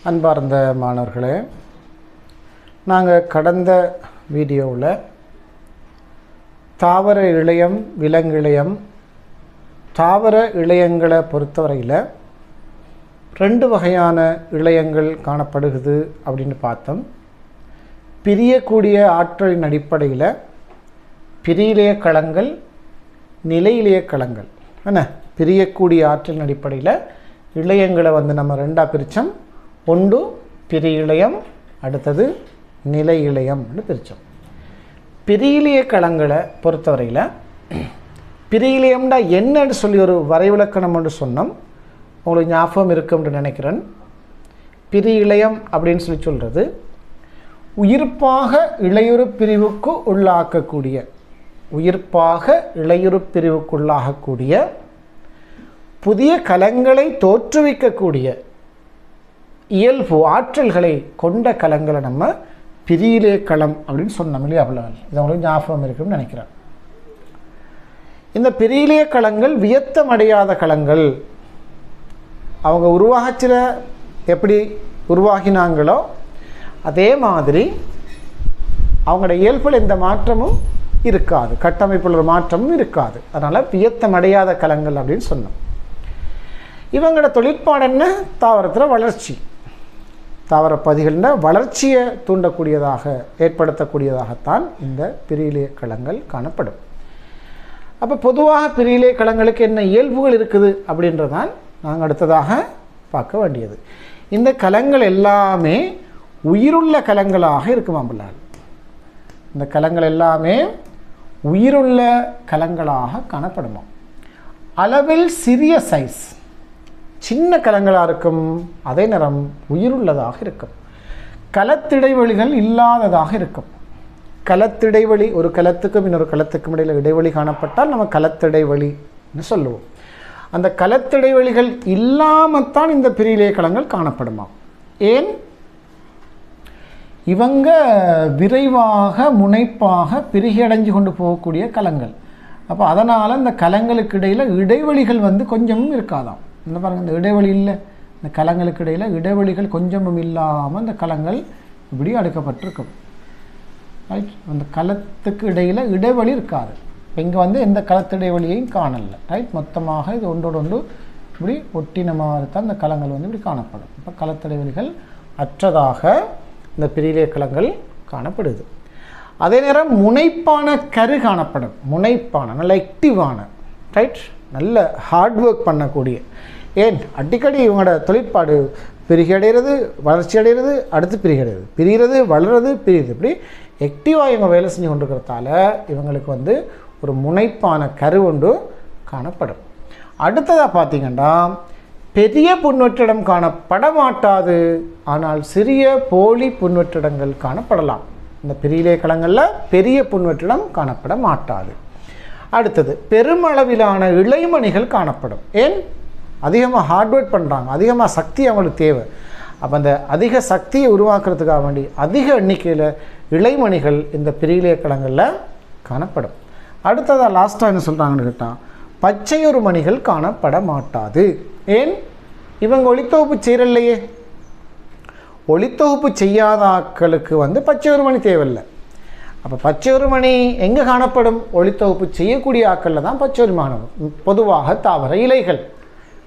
அன்பார்ந்த மாணவர்களே, நாங்கள் கடந்த வீடியோவில் தாவர இழையம், விலங்கிழையம், தாவர இழையங்களை பொறுத்தவரையில் 2 வகையான இழையங்கள் காணப்படுகிறது அப்படின்னு பார்த்தோம். பிரியக்கூடிய ஆற்றலின் அடிப்படையில் பிரியிலைய களங்கள், நிலையிலைய களங்கள். என்ன, பிரியக்கூடிய ஆற்றலின் அடிப்படையில் இழையங்களை நம்ம 2ஆக பிரித்தோம். ஒன்று பிரி இழையம், அடுத்தது நிலை இழையம்னு பிரித்தோம். பிரியிலைய களங்களை பொறுத்தவரையில் பிரியிலையம்னா என்னன்னு சொல்லி ஒரு வரைவிலக்கணம் என்று சொன்னோம். உங்களுக்கு ஞாபகம் இருக்கும்னு நினைக்கிறேன். பிரி இழையம் அப்படின்னு சொல்கிறது உயிர்ப்பாக இழையுறு பிரிவுக்கு உள்ளாக்கக்கூடிய, உயிர்ப்பாக இழையுறு பிரிவுக்குள்ளாகக்கூடிய புதிய கலங்களை தோற்றுவிக்கக்கூடிய இயல்பு ஆற்றல்களை கொண்ட கலங்களை நம்ம பிரியிலே களம் அப்படின்னு சொன்னோம் இல்லையா? அவ்வளோ இது உங்களுக்கு ஞாபகம் இருக்குன்னு நினைக்கிறேன். இந்த பிரியிலே களங்கள் வியத்தமடையாத களங்கள். அவங்க உருவாகச்சில எப்படி உருவாகினாங்களோ அதே மாதிரி அவங்களோட இயல்பில் எந்த மாற்றமும் இருக்காது, கட்டமைப்பில் ஒரு மாற்றமும் இருக்காது. அதனால் வியத்தமடையாத களங்கள் அப்படின்னு சொன்னோம். இவங்களோட தொழிற்பாடு என்ன? தாவரத்தில் வளர்ச்சி, தாவர பதிகளில் வளர்ச்சியை தூண்டக்கூடியதாக, ஏற்படுத்தக்கூடியதாகத்தான் இந்த பிரியிலே களங்கள் காணப்படும். அப்போ பொதுவாக பிரியிலே களங்களுக்கு என்ன இயல்புகள் இருக்குது அப்படின்றதான் நாங்கள் அடுத்ததாக பார்க்க வேண்டியது. இந்த கலங்கள் எல்லாமே உயிருள்ள கலங்களாக இருக்குமா பிள்ளைகள்? இந்த கலங்கள் எல்லாமே உயிருள்ள கலங்களாக காணப்படுமா? அளவில் சிறிய சைஸ், சின்ன கலங்களாக இருக்கும், அதே நேரம் உயிருள்ளதாக இருக்கும். கலத்திடைவெளிகள் இல்லாததாக இருக்கும். கலத்திடைவெளி, ஒரு கலத்துக்கும் இன்னொரு கலத்துக்கும் இடையில் இடைவெளி காணப்பட்டால் நம்ம கலத்திடைவெளின்னு சொல்லுவோம். அந்த கலத்திடைவெளிகள் இல்லாமத்தான் இந்த பிரியிலே களங்கள் காணப்படுமா? ஏன்? இவங்க விரைவாக முனைப்பாக பிரிகடைஞ்சு கொண்டு போகக்கூடிய கலங்கள். அப்போ அதனால் இந்த கலங்களுக்கு இடையில் இடைவெளிகள் கொஞ்சமும் இருக்காதாம். இந்த பாருங்கள், இந்த இடைவெளி இல்லை, இந்த கலங்களுக்கு இடையில் இடைவெளிகள் கொஞ்சமும் இல்லாமல் இந்த கலங்கள் இப்படி அடுக்கப்பட்டிருக்கும். ரைட், அந்த கலத்துக்கு இடையில் இடைவெளி இருக்காது. இங்கே எந்த கலத்து இடைவெளியையும் காணலை. ரைட், மொத்தமாக இது ஒன்றோடு ஒன்று இப்படி ஒட்டின மாதிரி தான் இந்த கலங்கள் இப்படி காணப்படும். இப்போ கலத்திடைவெளிகள் அற்றதாக இந்த பிரியிலே களங்கள் காணப்படுது. அதே நேரம் முனைப்பான கரு காணப்படும். முனைப்பான, நல்ல ஆக்டிவான, ரைட், நல்ல ஹார்ட் ஒர்க் பண்ணக்கூடிய. ஏன்? அடிக்கடி இவங்களோட தொழிற்பாடு பிரிகடைகிறது, வளர்ச்சி அடைகிறது, அடுத்து பிரிகடைகிறது, பிரிகிறது, வளர்றது, பிரியுது. இப்படி ஆக்டிவாக இவங்க வேலை செஞ்சு கொண்டிருக்கிறதால இவங்களுக்கு ஒரு முனைப்பான கரு ஒன்று காணப்படும். அடுத்ததாக பார்த்திங்கன்னா பெரிய புன்வெற்றிடம் காணப்பட மாட்டாது, ஆனால் சிறிய போலி புன்வெற்றிடங்கள் காணப்படலாம். இந்த பிரியிலே களங்களில் பெரிய புன்வெற்றிடம் காணப்பட மாட்டாது. அடுத்தது பெருமளவிலான இழைமணிகள் காணப்படும். ஏன்? அதிகமாக ஹார்ட்வேர்க் பண்ணுறாங்க, அதிகமாக சக்தி அவங்களுக்கு தேவை. அப்போ அந்த அதிக சக்தியை உருவாக்குறதுக்காக வேண்டி அதிக எண்ணிக்கையில் இழைமணிகள் இந்த பிரியிலே களங்களில் காணப்படும். அடுத்ததாக லாஸ்ட்டாக என்ன சொல்கிறாங்கன்னு கேட்டால் பச்சையொரு மணிகள் காணப்பட மாட்டாது. ஏன்? இவங்க ஒளித்தொகுப்பு செய்யலையே. ஒளித்தொகுப்பு செய்யாத ஆட்களுக்கு பச்சையொரு மணி தேவையில்லை. அப்போ பச்சையொரு மணி எங்கே காணப்படும்? ஒளித்தொகுப்பு செய்யக்கூடிய ஆட்களில் தான் பச்சையொரு மணி. பொதுவாக தாவர இலைகள்,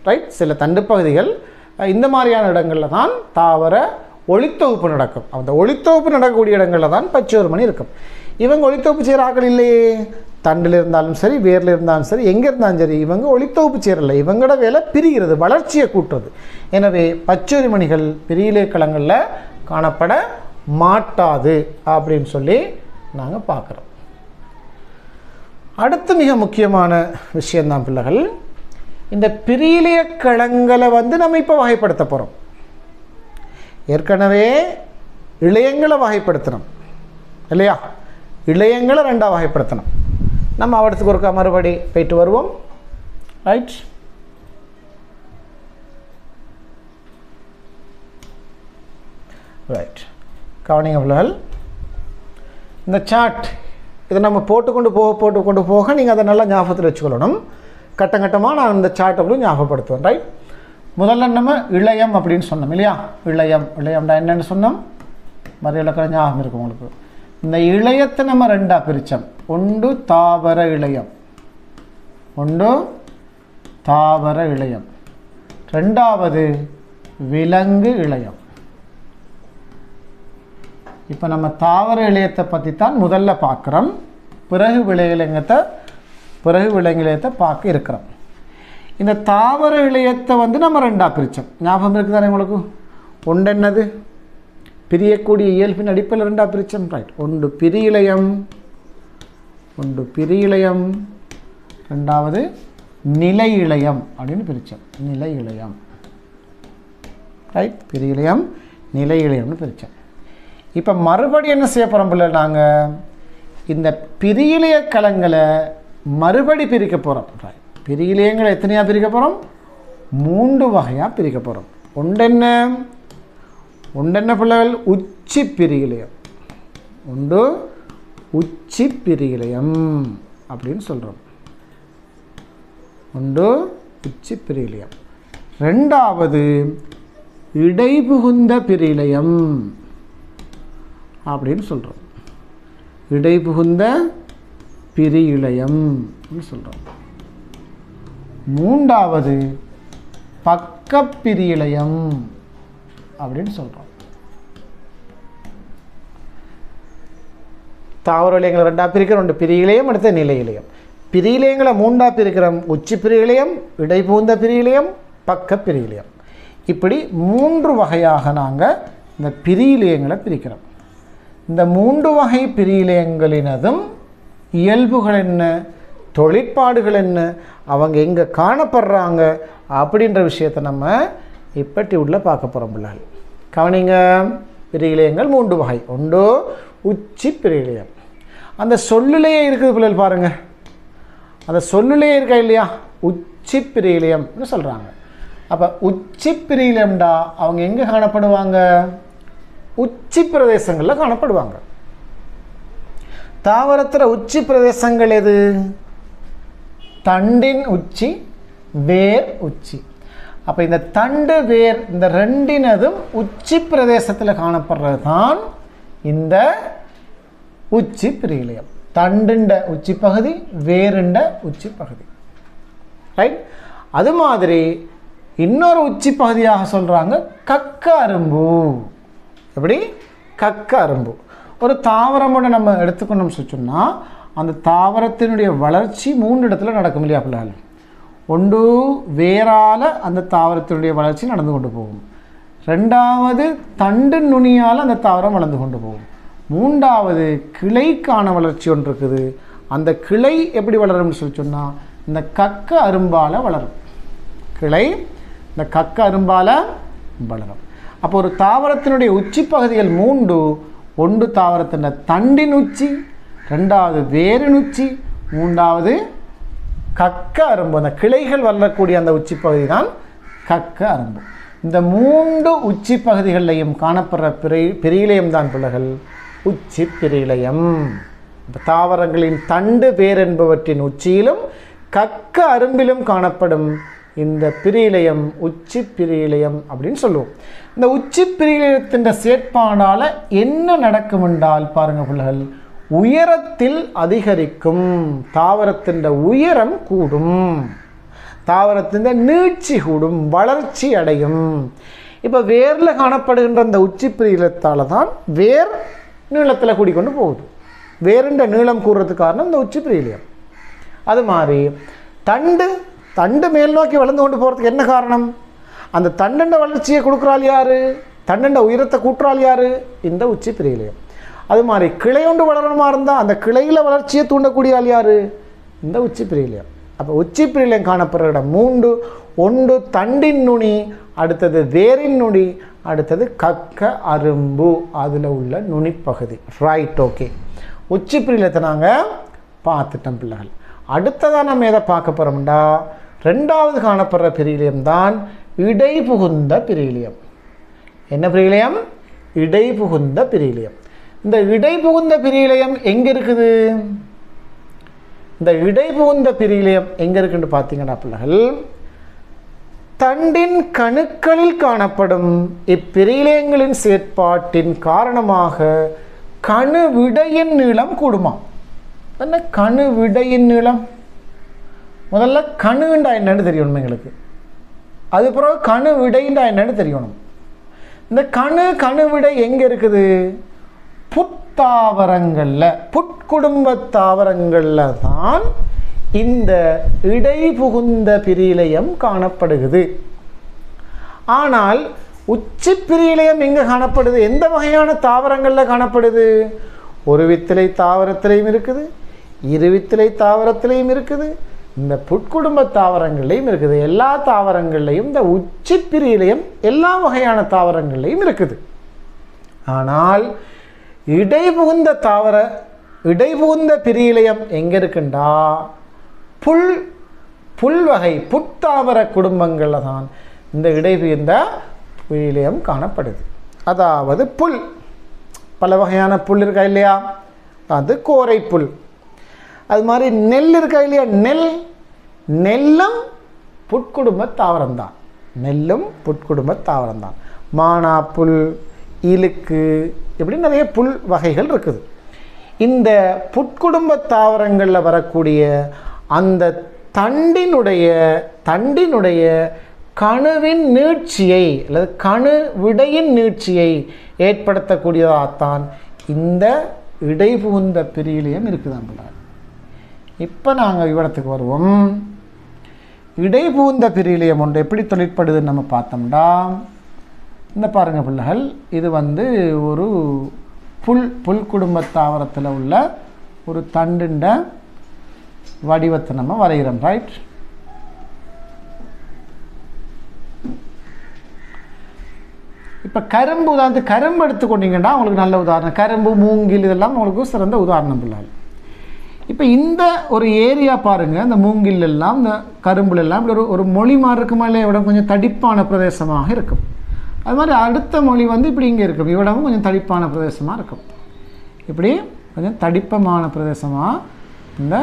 ரைட், சில தண்டு பகுதிகள், இந்த மாதிரியான இடங்களில் தான் தாவர ஒளித்தொகுப்பு நடக்கும். அந்த ஒளித்தொகுப்பு நடக்கக்கூடிய இடங்களில் தான் பச்சையொரு மணி இருக்கும். இவங்க ஒளித்தொகுப்பு செய்கிற ஆட்கள் இல்லையே. தண்டில் இருந்தாலும் சரி, வேரில் இருந்தாலும் சரி, எங்கே இருந்தாலும் சரி, இவங்க ஒளித்தொகுப்பு செய்யறதில்லை. இவங்களோட வேலை பிரிகிறது, வளர்ச்சியை கூட்டுறது. எனவே பச்சையொரு மணிகள் பிரியிலே களங்களில் காணப்பட மாட்டாது அப்படின்னு சொல்லி நாங்கள் பார்க்குறோம். அடுத்து மிக முக்கியமான விஷயந்தான் பிள்ளைகள், இந்த பிரியிலே களங்களை நம்ம இப்போ வகைப்படுத்த போகிறோம். ஏற்கனவே இழையங்களை வகைப்படுத்தணும் இல்லையா? இழையங்களை 2ஆக வகைப்படுத்தணும். நம்ம அவடத்துக்கு ஒருக்கா மறுபடி போயிட்டு வருவோம். ரைட், ரைட், கவனிங்க பிள்ளைகள். இந்த சார்ட் இதை நம்ம போட்டுக்கொண்டு போக நீங்கள் அதை நல்லா ஞாபகத்தில் வச்சுக்கொள்ளணும். கட்டங்கட்டமாக நான் இந்த சார்ட்டை ஞாபகப்படுத்துவேன். ரைட், முதல்ல நம்ம இளையம் அப்படின்னு சொன்னோம் இல்லையா? இளையம்டா என்னன்னு சொன்னோம்? மறைவிலக்கண ஞாபகம் இருக்கும் உங்களுக்கு. இந்த இளையத்தை நம்ம ரெண்டா பிரித்தோம். ஒன்று தாவர இளையம், ஒன்று தாவர இளையம், ரெண்டாவது விலங்கு இளையம். இப்போ நம்ம தாவர இளையத்தை பற்றி தான் முதல்ல பார்க்குறோம். பிறகு விலங்கிலையத்தை பார்க்க இருக்கிறோம். இந்த தாவர இளையத்தை வந்து நம்ம ரெண்டா பிரித்தோம். ஞாபகம் இருக்குது தானே உங்களுக்கு? ஒன்று என்னது? பிரியக்கூடிய இயல்பின் அடிப்படையில் ரெண்டா பிரித்தோம். ரைட். ஒன்று பிரி இளையம், ரெண்டாவது நிலை இளையம் அப்படின்னு பிரித்தோம். நிலை இளையம். ரைட். பிரி இளையம், நிலை இளையம்னு பிரித்தோம். இப்போ மறுபடியும் என்ன செய்ய போகிறோம் பிள்ளை? நாங்கள் இந்த பிரியிலைய கலங்களை மறுபடி பிரிக்க போகிறோம். பிரியிலையங்களை எத்தனையாக பிரிக்க போகிறோம்? 3 வகையாக பிரிக்க போகிறோம். ஒன்றென்ன பிள்ளைகள்? உச்சி பிரியிலையம். ஒன்று உச்சி பிரியிலையம் அப்படின்னு சொல்கிறோம். ஒன்று உச்சி பிரியிலையம். ரெண்டாவது இடைபுகுந்த பிரியிலையம் அப்படின்னு சொல்கிறோம். இடைபுகுந்த பிரியிலையம் சொல்கிறோம். மூன்றாவது பக்கப்பிரியிலையம் அப்படின்னு சொல்கிறோம். தாவர இலையங்களை ரெண்டா பிரிக்கிறோம். ஒன்று பிரியிலையம், அடுத்த நிலை இலையம். பிரியிலையங்களை 3ஆக பிரிக்கிறோம். உச்சி பிரியிலையம், இடைபுகுந்த பிரியிலையம், பக்க பிரியிலையம். இப்படி 3 வகையாக நாங்கள் இந்த பிரியிலையங்களை பிரிக்கிறோம். இந்த 3 வகை பிரியிலையங்களினதும் இயல்புகள் என்ன, தொழிற்பாடுகள் என்ன, அவங்க எங்கே காணப்படுறாங்க அப்படின்ற விஷயத்தை நம்ம இப்பட்டி உள்ள பார்க்க போகிறோம் பிள்ளைகள். கவனிங்க. பிரியிலையங்கள் 3 வகை. ஒன்று உச்சி பிரியிலையம். அந்த சொல்லிலேயே இருக்குது பிள்ளைகள் பாருங்கள். அந்த சொல்லிலேயே இருக்கா இல்லையா? உச்சி பிரியிலையம்னு சொல்கிறாங்க. அப்போ உச்சி பிரியிலையம்டா அவங்க எங்கே காணப்படுவாங்க? உச்சி பிரதேசங்களில் காணப்படுவாங்க. தாவரத்தில் உச்சி பிரதேசங்கள் எது? தண்டின் உச்சி, வேர் உச்சி. அப்போ இந்த தண்டு வேர் இந்த ரெண்டினதும் உச்சி பிரதேசத்தில் காணப்படுறது தான் இந்த உச்சி பிரியிலையம். தண்டுண்ட உச்சி பகுதி, வேருண்ட உச்சி பகுதி. ரைட். அது மாதிரி இன்னொரு உச்சி பகுதியாக சொல்கிறாங்க கக்க அரும்பு. எப்படி? கக்க அரும்பு. ஒரு தாவரமோட நம்ம எடுத்துக்கணும்னு சொன்னால் அந்த தாவரத்தினுடைய வளர்ச்சி 3 இடத்துல நடக்கும் இல்லையா பிள்ளைகள்? ஒன்று வேரால் அந்த தாவரத்தினுடைய வளர்ச்சி நடந்து கொண்டு போகும். ரெண்டாவது தண்டு நுனியால் அந்த தாவரம் வளர்ந்து கொண்டு போகும். மூன்றாவது கிளைக்கான வளர்ச்சி ஒன்று இருக்குது. அந்த கிளை எப்படி வளரும்னு சொன்னால் இந்த கக்க அரும்பால் வளரும். கிளை இந்த கக்க அரும்பால் வளரும். அப்போ ஒரு தாவரத்தினுடைய உச்சி பகுதிகள் 3. ஒன்று தாவரத்தின் தண்டின் உச்சி, ரெண்டாவது வேரின் உச்சி, மூன்றாவது கக்க அரும்பு. அந்த கிளைகள் வளரக்கூடிய அந்த உச்சி பகுதி தான் கக்க அரும்பு. இந்த 3 உச்சி பகுதிகளிலையும் காணப்படுற பிரியிலையம் தான் பிள்ளைகள் உச்சி பிரியிலையம். இப்போ தாவரங்களின் தண்டு வேர் என்பவற்றின் உச்சியிலும் கக்க அரும்பிலும் காணப்படும் இந்த பிரியிலையம் உச்சி பிரியிலையம் அப்படின்னு சொல்லுவோம். இந்த உச்சி பிரியிலையத்தின் செயற்பாடால் என்ன நடக்கும் என்றால் பாருங்கள் பிள்ளைகள், உயரத்தில் அதிகரிக்கும். தாவரத்தின் உயரம் கூடும், தாவரத்தின் நீட்சி கூடும், வளர்ச்சி அடையும். இப்போ வேரில் காணப்படுகின்ற அந்த உச்சி பிரியிலத்தால் தான் வேர் நீளத்தில் கூடிக்கொண்டு போகுது. வேறுன்ற நீளம் கூடுறதுக்கு காரணம் இந்த உச்சி பிரியிலையம். அது மாதிரி தண்டு மேல் நோக்கி வளர்ந்து கொண்டு போகிறதுக்கு என்ன காரணம்? அந்த தண்டண்ட வளர்ச்சியை கொடுக்குறாள் யார்? தண்டண்ட உயரத்தை கூட்டுறாள் யார்? இந்த உச்சி பிரியிலையம். அது மாதிரி கிளை ஒன்று வளரணுமா இருந்தால் அந்த கிளையில் வளர்ச்சியை தூண்டக்கூடிய ஆள் யார்? இந்த உச்சி பிரியிலையம். அப்போ உச்சி பிரியிலையம் காணப்படுற இடம் 3. ஒன்று தண்டின் நுனி, அடுத்தது வேரின் நுனி, அடுத்தது கக்க அரும்பு அதில் உள்ள நுனிப்பகுதி. ரைட். ஓகே. உச்சி பிரியிலையத்தை நாங்கள் பார்த்துட்டோம் பிள்ளைகள். அடுத்ததாக நம்ம எதை பார்க்க போகிறோம்டா, 2வது காணப்படுற பிரியிலையம் தான் இடைபுகுந்த பிரியிலையம். என்ன பிரியிலையம்? இடைபுகுந்த பிரியிலையம். இந்த இடைபுகுந்த பிரியிலையம் எங்கே இருக்குது? இந்த இடைபுகுந்த பிரியிலையம் எங்கே இருக்குன்னு பார்த்தீங்கன்னா பிள்ளைகள் தண்டின் கணுக்களில் காணப்படும் இப்பிரியிலேயங்களின் செயற்பாட்டின் காரணமாக கணுவிடையின் நீளம் கூடுமா? என்ன கணுவிடையின் நீளம்? முதல்ல கணுண்டா என்னன்னு தெரியணும் எங்களுக்கு, அது பிறகு கணுவிடைண்டா என்னன்னு தெரியணும். இந்த கணுவிடை எங்கே இருக்குது? புத்தாவரங்களில், புட்குடும்ப தாவரங்களில் தான் இந்த இடை புகுந்த பிரியிலையம் காணப்படுகிறது. ஆனால் உச்சி பிரியிலையம் எங்கே காணப்படுது? எந்த வகையான தாவரங்களில் காணப்படுது? ஒரு வித்திலை தாவரத்திலையும் இருக்குது, இரு வித்திலை தாவரத்திலையும் இருக்குது, இந்த புட்குடும்ப தாவரங்கள்லையும் இருக்குது. எல்லா தாவரங்கள்லையும் இந்த உச்சி பிரியிலையம் எல்லா வகையான தாவரங்கள்லையும் இருக்குது. ஆனால் இடைபுகுந்த பிரியிலையம் எங்கே இருக்குண்டா புல் வகை புத்தாவர குடும்பங்களில் தான் இந்த இடைபுகுந்த பிரியிலையம் காணப்படுது. அதாவது புல், பல வகையான புல் இருக்கா இல்லையா? அது கோரை புல். அது மாதிரி நெல் இருக்கா இல்லையா? நெல்லும் புட்குடும்ப தாவரம் தான். நெல்லும் புட்குடும்ப தாவரம் தான். மானா புல், இலுக்கு, இப்படி நிறைய புல் வகைகள் இருக்குது. இந்த புட்குடும்ப தாவரங்களில் வரக்கூடிய அந்த தண்டினுடைய கணுவின் நீட்சியை அல்லது கணு விடையின் நீட்சியை ஏற்படுத்தக்கூடியதாகத்தான் இந்த இடைபுகுந்த பிரியிலையம் இருக்குதான். இப்போ நாங்கள் விவரத்துக்கு வருவோம். இடைபுகுந்த பிரியிலையம் ஒன்று எப்படி தொழிற்படுதுன்னு நம்ம பார்த்தோம்னா, இந்த பாருங்கள் பிள்ளைகள், இது ஒரு புல் குடும்ப தாவரத்தில் உள்ள ஒரு தண்டுண்ட வடிவத்தை நம்ம வரைகிறோம். ரைட்? இப்போ கரும்பு எடுத்துக்கொண்டீங்கன்னா உங்களுக்கு நல்ல உதாரணம். கரும்பு, மூங்கில் இதெல்லாம் உங்களுக்கு சிறந்த உதாரணம் பிள்ளைகள். இப்போ இந்த ஒரு ஏரியா பாருங்கள், இந்த மூங்கில் எல்லாம் இந்த கரும்புல எல்லாம் இப்படி ஒரு மொழி மாதிரி இருக்குமா இல்லையா? இவிடம் கொஞ்சம் தடிப்பான பிரதேசமாக இருக்கும். அது மாதிரி அடுத்த மொழி இப்படி இங்கே இருக்கும், இவிடமும் கொஞ்சம் தடிப்பான பிரதேசமாக இருக்கும். இப்படி கொஞ்சம் தடிப்பமான பிரதேசமாக இந்த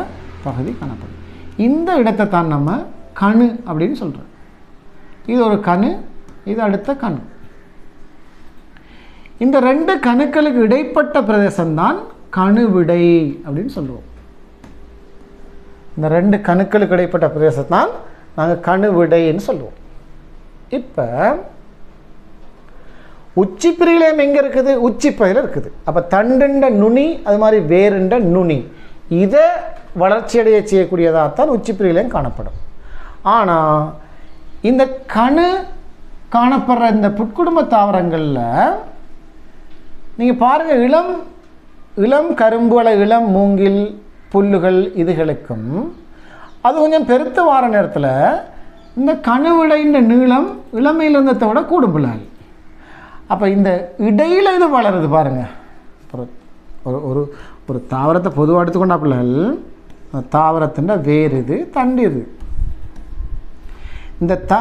பகுதி காணப்படும். இந்த இடத்தை தான் நம்ம கணு அப்படின்னு சொல்கிறோம். இது ஒரு கணு, இது அடுத்த கணு. இந்த ரெண்டு கணுக்களுக்கு இடைப்பட்ட பிரதேசம்தான் கணுவிடை அப்படின்னு சொல்லுவோம். இந்த ரெண்டு கணுக்களுக்கு இடைப்பட்ட பிரதேசத்தான் நாங்கள் கணுவிடைன்னு சொல்லுவோம். இப்போ உச்சி பிரியிலையம் எங்கே இருக்குது? உச்சி பகுதியில் இருக்குது. அப்போ தண்டுண்ட நுனி, அது மாதிரி வேறுண்ட நுனி, இதை வளர்ச்சியடைய செய்யக்கூடியதாகத்தான் உச்சி பிரியிலையம் காணப்படும். ஆனால் இந்த கணு காணப்படுற இந்த புட்குடும்ப தாவரங்களில் நீங்கள் பாருங்கள், இளம் கரும்பு அல்லது இளம் மூங்கில் புல்லுகள் இதுகளுக்கும் அது கொஞ்சம் பெருத்து வார நேரத்தில் இந்த கணுவிடைன்ற நீளம் இளமையில் இருந்ததை விட கூடும் பிள்ளைகள். அப்போ இந்த இடையில் இது வளருது பாருங்கள். ஒரு ஒரு தாவரத்தை பொதுவாக எடுத்துக்கொண்டா பிள்ளைகள், தாவரத்தின் வேர் இது, தண்டு இது.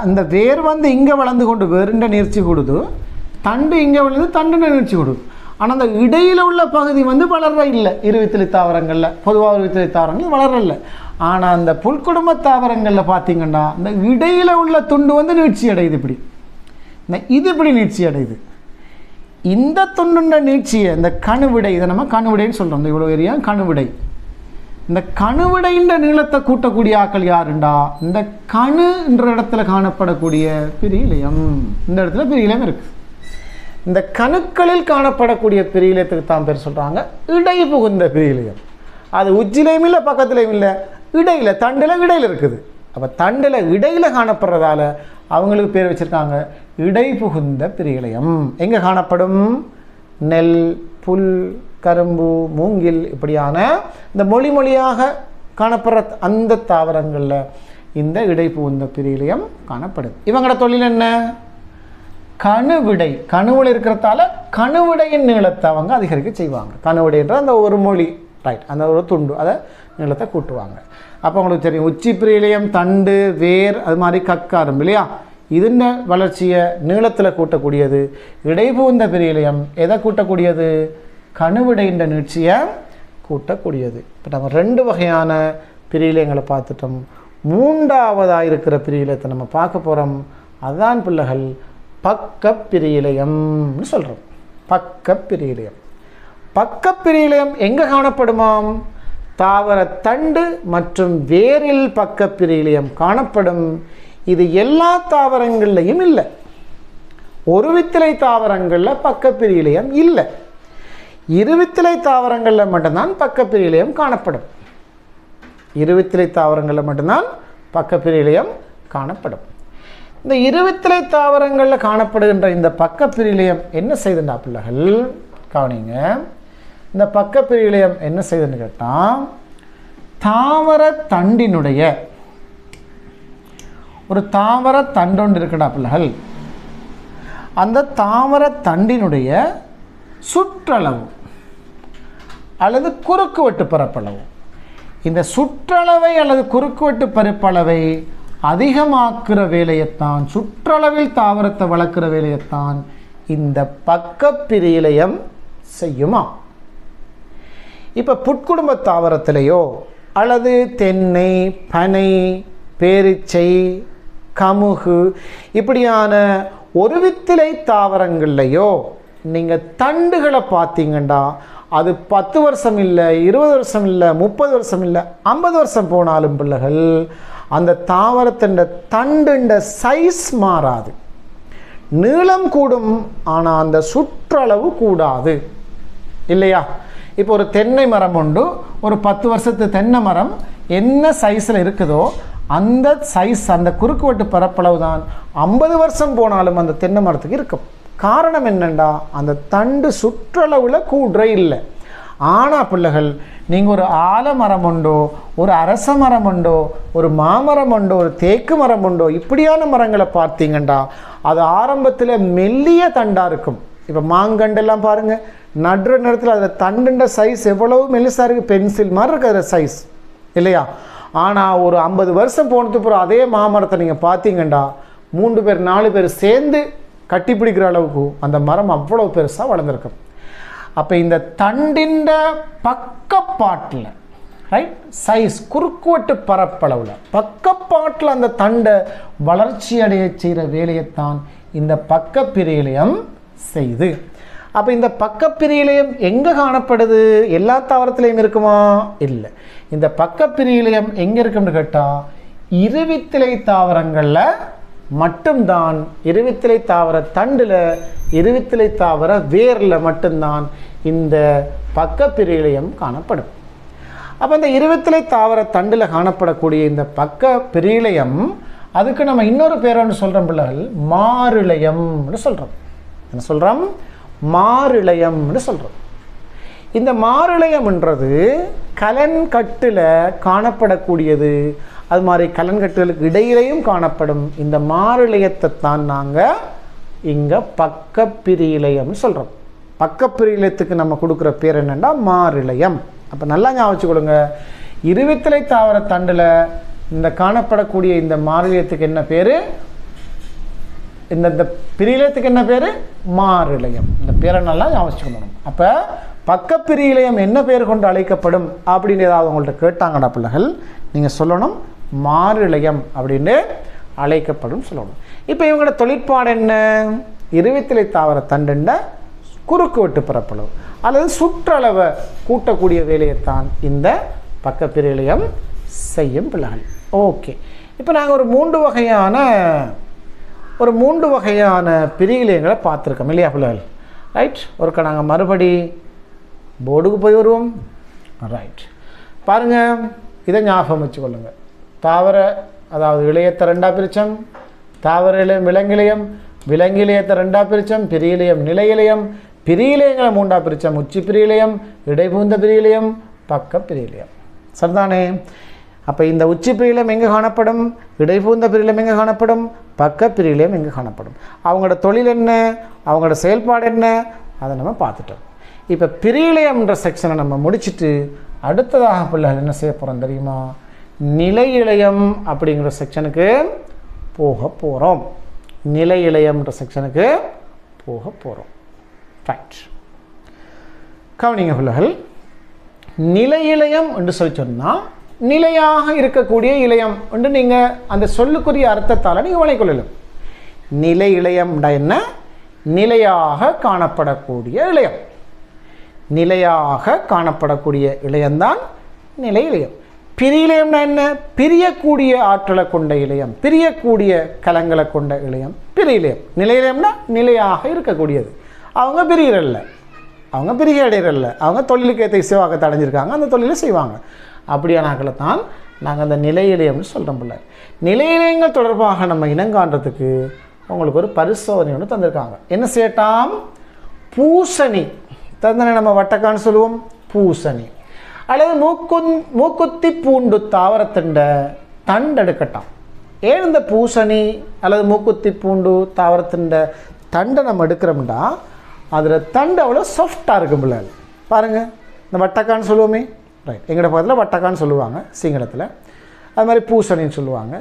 இந்த வேர் இங்கே வளர்ந்து கொண்டு வேறுண்ட நீர்ச்சி கொடுது, தண்டு இங்கே வளர்ந்து தண்டுண்ட நீர்ச்சி கொடுது. ஆனால் அந்த இடையில் உள்ள பகுதி வளர இல்லை. இருவித்திலை தாவரங்களில், பொதுவாக இருவித்திலை தாவரங்கள் வளரல. ஆனால் அந்த புல்குடும்ப தாவரங்களில் பார்த்தீங்கன்னா இந்த இடையில் உள்ள துண்டு நீட்சி அடையுது. இது இப்படி நீட்சி அடையுது. இந்த துண்டுண்ட நீட்சியை இந்த கணுவிடை, இதை நம்ம கணுவிடைன்னு சொல்கிறோம். இந்த இவ்வளோ ஏரியா கணுவிடை. இந்த கணுவிடைன்ற நீளத்தை கூட்டக்கூடிய ஆக்கள் யாருண்டா? இந்த கணு என்ற இடத்துல காணப்படக்கூடிய பிரியிலையம். இந்த இடத்துல பிரியிலையம் இருக்குது. இந்த கணுக்களில் காணப்படக்கூடிய பிரியிலையத்துக்கு தான் பேர் சொல்கிறாங்க இடை புகுந்த பிரியிலையம். அது உச்சிலையும் இல்லை, பக்கத்துலையும் இல்லை, இடையில், தண்டில் இடையில் இருக்குது. அப்போ தண்டில் இடையில் காணப்படுறதால அவங்களுக்கு பேர் வச்சுருக்காங்க இடை புகுந்த பிரியிலையம். எங்கே காணப்படும்? நெல், புல், கரும்பு, மூங்கில் இப்படியான இந்த மொழியாக காணப்படுற அந்த தாவரங்களில் இந்த இடை புகுந்த பிரியிலையம் காணப்படுது. இவங்களோட தொழில் என்ன? கணுவிடை. கணுவில் இருக்கிறதால கணுவிடையின் நீளத்தை அவங்க அதிகரிக்க செய்வாங்க. கணுவிடைன்ற அந்த ஒரு மொழி, ரைட், அந்த ஒரு துண்டு, அதை நீளத்தை கூட்டுவாங்க. அப்போ உங்களுக்கு தெரியும், உச்சி பிரியிலையம், தண்டு, வேர், அது மாதிரி கக்காரும் இல்லையா, இதுன்ற வளர்ச்சியை நீளத்தில் கூட்டக்கூடியது. இடைபுகுந்த பிரியிலையம் எதை கூட்டக்கூடியது? கணுவிடைன்ற நீட்சியை கூட்டக்கூடியது. இப்போ நம்ம ரெண்டு வகையான பிரியிலையங்களை பார்த்துட்டோம். மூன்றாவதாக இருக்கிற பிரியிலையத்தை நம்ம பார்க்க போகிறோம். அதுதான் பிள்ளைகள் பக்கப்பிரியிலையம்னு சொல்கிறோம். பக்கப்பிரியிலையம். பக்கப்பிரியிலையம் எங்கே காணப்படுமாம்? தாவர தண்டு மற்றும் வேரில் பக்கப்பிரியிலையம் காணப்படும். இது எல்லா தாவரங்கள்லையும் இல்லை. ஒரு வித்திலை தாவரங்களில் பக்கப்பிரியிலையம் இல்லை. இருவித்திலை தாவரங்களில் மட்டும்தான் பக்கப்பிரியிலையம் காணப்படும். இருவித்திலை தாவரங்களில் மட்டும்தான் பக்கப்பிரியிலையம் காணப்படும். இந்த இருவித்திலை தாவரங்களில் காணப்படுகின்ற இந்த பக்கப்பிரியிலையம் என்ன செய்துண்டா பிள்ளைகள்? கவனிங்க. இந்த பக்கப்பிரியிலையம் என்ன செய்துன்னு கேட்டால், தாவர தண்டினுடைய ஒரு தாவர தண்டொன்று இருக்குடா பிள்ளைகள். அந்த தாவர தண்டினுடைய சுற்றளவு அல்லது குறுக்குவெட்டு பரப்பளவு, இந்த சுற்றளவை அல்லது குறுக்குவெட்டு பரப்பளவை அதிகமாக்குற வேலையைத்தான், சுற்றளவில் தாவரத்தை வளர்க்குற வேலையைத்தான் இந்த பக்கப்பிரியிலையம் செய்யுமா. இப்போ புட்குடும்ப தாவரத்திலேயோ அல்லது தென்னை, பனை, பேரிச்சை, கமுகு இப்படியான ஒரு வித்திலை தாவரங்கள்லையோ நீங்கள் தண்டுகளை பார்த்தீங்கண்டா அது 10 வருஷம் இல்லை, 20 வருஷம் இல்லை, 30 வருஷம் இல்லை, 50 வருஷம் போனாலும் பிள்ளைகள் அந்த தாவரத்தின் தண்டுண்ட சைஸ் மாறாது. நீளம் கூடும், ஆனால் அந்த சுற்றளவு கூடாது இல்லையா? இப்போ ஒரு தென்னை மரம் உண்டு. ஒரு 10 வருஷத்து தென்னை மரம் என்ன சைஸில் இருக்குதோ அந்த சைஸ், அந்த குறுக்குவெட்டு பரப்பளவு தான் 50 வருஷம் போனாலும் அந்த தென்னை மரத்துக்கு இருக்கும். காரணம் என்னென்னா அந்த தண்டு சுற்றளவில் கூடுற இல்லை. ஆனால் பிள்ளைகள் நீங்கள் ஒரு ஆலமரம் உண்டோ, ஒரு அரச மரம் உண்டோ, ஒரு மாமரம் உண்டோ, ஒரு தேக்கு மரம் உண்டோ, இப்படியான மரங்களை பார்த்தீங்கண்டா அது ஆரம்பத்தில் மெல்லிய தண்டாக இருக்கும். இப்போ மாங்கண்டெல்லாம் பாருங்கள், நடுற நேரத்தில் அதில் தண்டுண்ட சைஸ் எவ்வளவு மெல்லிசாக இருக்குது, பென்சில் மாதிரி இருக்குது அதில் சைஸ் இல்லையா? ஆனால் ஒரு 50 வருஷம் போனதுக்கு அப்புறம் அதே மாமரத்தை நீங்கள் பார்த்தீங்கண்டா 3 பேர் 4 பேர் சேர்ந்து கட்டி பிடிக்கிற அளவுக்கு அந்த மரம் அவ்வளோ பெருசாக வளர்ந்துருக்கும். அப்போ இந்த தண்டின் பக்கப்பாட்டில் ரைட் சைஸ், குறுக்குவெட்டு பரப்பளவில் பக்கப்பாட்டில் அந்த தண்டை வளர்ச்சி அடைய செய்கிற வேலையைத்தான் இந்த பக்கப்பிரியிலையம் செய்து. அப்போ இந்த பக்கப்பிரியிலையம் எங்கே காணப்படுது? எல்லா தாவரத்திலையும் இருக்குமா? இல்லை. இந்த பக்கப்பிரியிலையம் எங்கே இருக்குன்னு கேட்டால் இருவித்திலை தாவரங்களில் மட்டும்தான், இருவித்திலை தாவர தண்டில், இருவித்திலை தாவர வேரில் மட்டும்தான் இந்த பக்கப்பிரியிலையம் காணப்படும். அப்போ இந்த இருவித்திலை தாவர தண்டில் காணப்படக்கூடிய இந்த பக்கப்பிரியிலையம், அதுக்கு நம்ம இன்னொரு பேர் ஒன்று சொல்கிறோம் பிள்ளைகள், மாரிழையம்னு சொல்கிறோம். என்ன சொல்கிறோம்? மாரிழையம்னு சொல்கிறோம். இந்த மாரிழையம்ன்றது கலன்கட்டில் காணப்படக்கூடியது. அது மாதிரி கலன்கட்டுகளுக்கு இடையிலையும் காணப்படும். இந்த மாரிழையத்தை தான் நாங்கள் இங்கே பக்கப்பிரியிலையம்னு சொல்கிறோம். பக்கப்பிரியிலையத்துக்கு நம்ம கொடுக்குற பேர் என்னென்னா மாரிழையம். அப்போ நல்லா ஞாபகம் வச்சுக்கொள்ளுங்க. இருவித்திலை தாவர தண்டில் இந்த காணப்படக்கூடிய இந்த மாரிழையத்துக்கு என்ன பேர்? இந்த பிரியிலையத்துக்கு என்ன பேர்? மாரிழையம். இந்த பேரை நல்லா ஞாபகம் வச்சுக்கணும். அப்போ பக்கப்பிரியிலையம் என்ன பேர் கொண்டு அழைக்கப்படும் அப்படின்னு ஏதாவது உங்கள்கிட்ட கேட்டாங்கடா பிள்ளைகள், நீங்கள் சொல்லணும் மாரிழையம் அப்படின்னு அழைக்கப்படும் சொல்லணும். இப்போ இவங்களோட தொழிற்பாடு என்ன? இருவித்திலை தாவர தண்டுண்ட குறுக்குவெட்டு பரப்பளவு அல்லது சுற்றளவை கூட்டக்கூடிய வேலையைத்தான் இந்த பக்கப்பிரியிலையம் செய்யும் பிள்ளைகள். ஓகே, இப்போ நாங்கள் ஒரு மூன்று வகையான பிரியிலையங்களை பார்த்துருக்கோம் இல்லையா பிள்ளைகள்? ரைட். ஒருக்க நாங்கள் மறுபடி போர்டுக்கு போய் வருவோம். ரைட், பாருங்கள், இதை ஞாபகம் வச்சுக்கொள்ளுங்கள். தாவர அதாவது இளையத்தை 2ஆக பிரித்தோம். தாவர இலையம் விலங்கிலையம், விலங்கிலையத்தை 2ஆக பிரித்தோம். பிரியிலையம் நிலையிலையம், பிரியிலையங்களை 3ஆக பிரித்தோம். உச்சி பிரியிலையம், இடைபூந்த பிரியிலையம், பக்க பிரியிலையம். சரிதானே? அப்போ இந்த உச்சி பிரியிலையம் எங்கே காணப்படும்? இடைபூந்த பிரியிலையம் எங்கே காணப்படும்? பக்க பிரியிலையம் எங்கே காணப்படும்? அவங்களோட தொழில் என்ன, அவங்களோட செயல்பாடு என்ன, அதை நம்ம பார்த்துட்டோம். இப்போ பிரியிலையம்ன்ற செக்ஷனை நம்ம முடிச்சுட்டு அடுத்ததாக பிள்ளைகள் என்ன செய்ய போகிறோம் தெரியுமா? நிலை இலையம் அப்படிங்கிற செக்ஷனுக்கு போக போகிறோம். நிலை இலையம்ன்ற செக்ஷனுக்கு போக போகிறோம். ரைட், கவனிங்க பிள்ளைகள். நிலை இலையம் என்று சொல்லி சொன்னால் நிலையாக இருக்கக்கூடிய இலையம் என்று நீங்கள் அந்த சொல்லுக்குரிய அர்த்தத்தால் நீங்கள் வளைக்கொள்ளலாம். நிலை இழையம்டா என்ன? நிலையாக காணப்படக்கூடிய இழையம். நிலையாக காணப்படக்கூடிய இழையம்தான் நிலை இழையம். பிரியிலையம்னா என்ன? பிரியக்கூடிய ஆற்றலை கொண்ட இழையம், பிரியக்கூடிய கலங்களை கொண்ட இழையம் பிரியிலையம். நிலை இழையம்னா நிலையாக இருக்கக்கூடியது. அவங்க பிரியறல்ல, அவங்க பிரிகை அடையிறல்ல, அவங்க தொழிலுக்கு ஏற்ற இசைவாக்கத்தை அடைஞ்சிருக்காங்க, அந்த தொழிலை செய்வாங்க. அப்படியானாக்களை தான் நாங்கள் அந்த நிலை இழையம்னு சொல்கிறோம். பிள்ளை நிலை இழையங்கள் தொடர்பாக நம்ம இனங்காண்றதுக்கு உங்களுக்கு ஒரு பரிசோதனை ஒன்று தந்திருக்காங்க. என்ன செய்யட்டாம்? பூசணி தந்தனை நம்ம வட்டக்கான்னு சொல்லுவோம், பூசணி அல்லது மூக்குத்தி பூண்டு தாவரத்திண்ட தண்டு எடுக்கட்டாம். ஏன் இந்த பூசணி அல்லது மூக்குத்தி பூண்டு தாவரத்திண்ட தண்டை நம்ம எடுக்கிறோம்னா அதில் தண்டு அவ்வளோ சாஃப்டாக இருக்கும் பிள்ளைகள். பாருங்கள், இந்த வட்டக்கான்னு சொல்லுவோமே, ரைட், எங்களோட பக்கத்தில் வட்டக்கான்னு சொல்லுவாங்க சிங்களத்தில். அது மாதிரி பூசணின்னு சொல்லுவாங்க.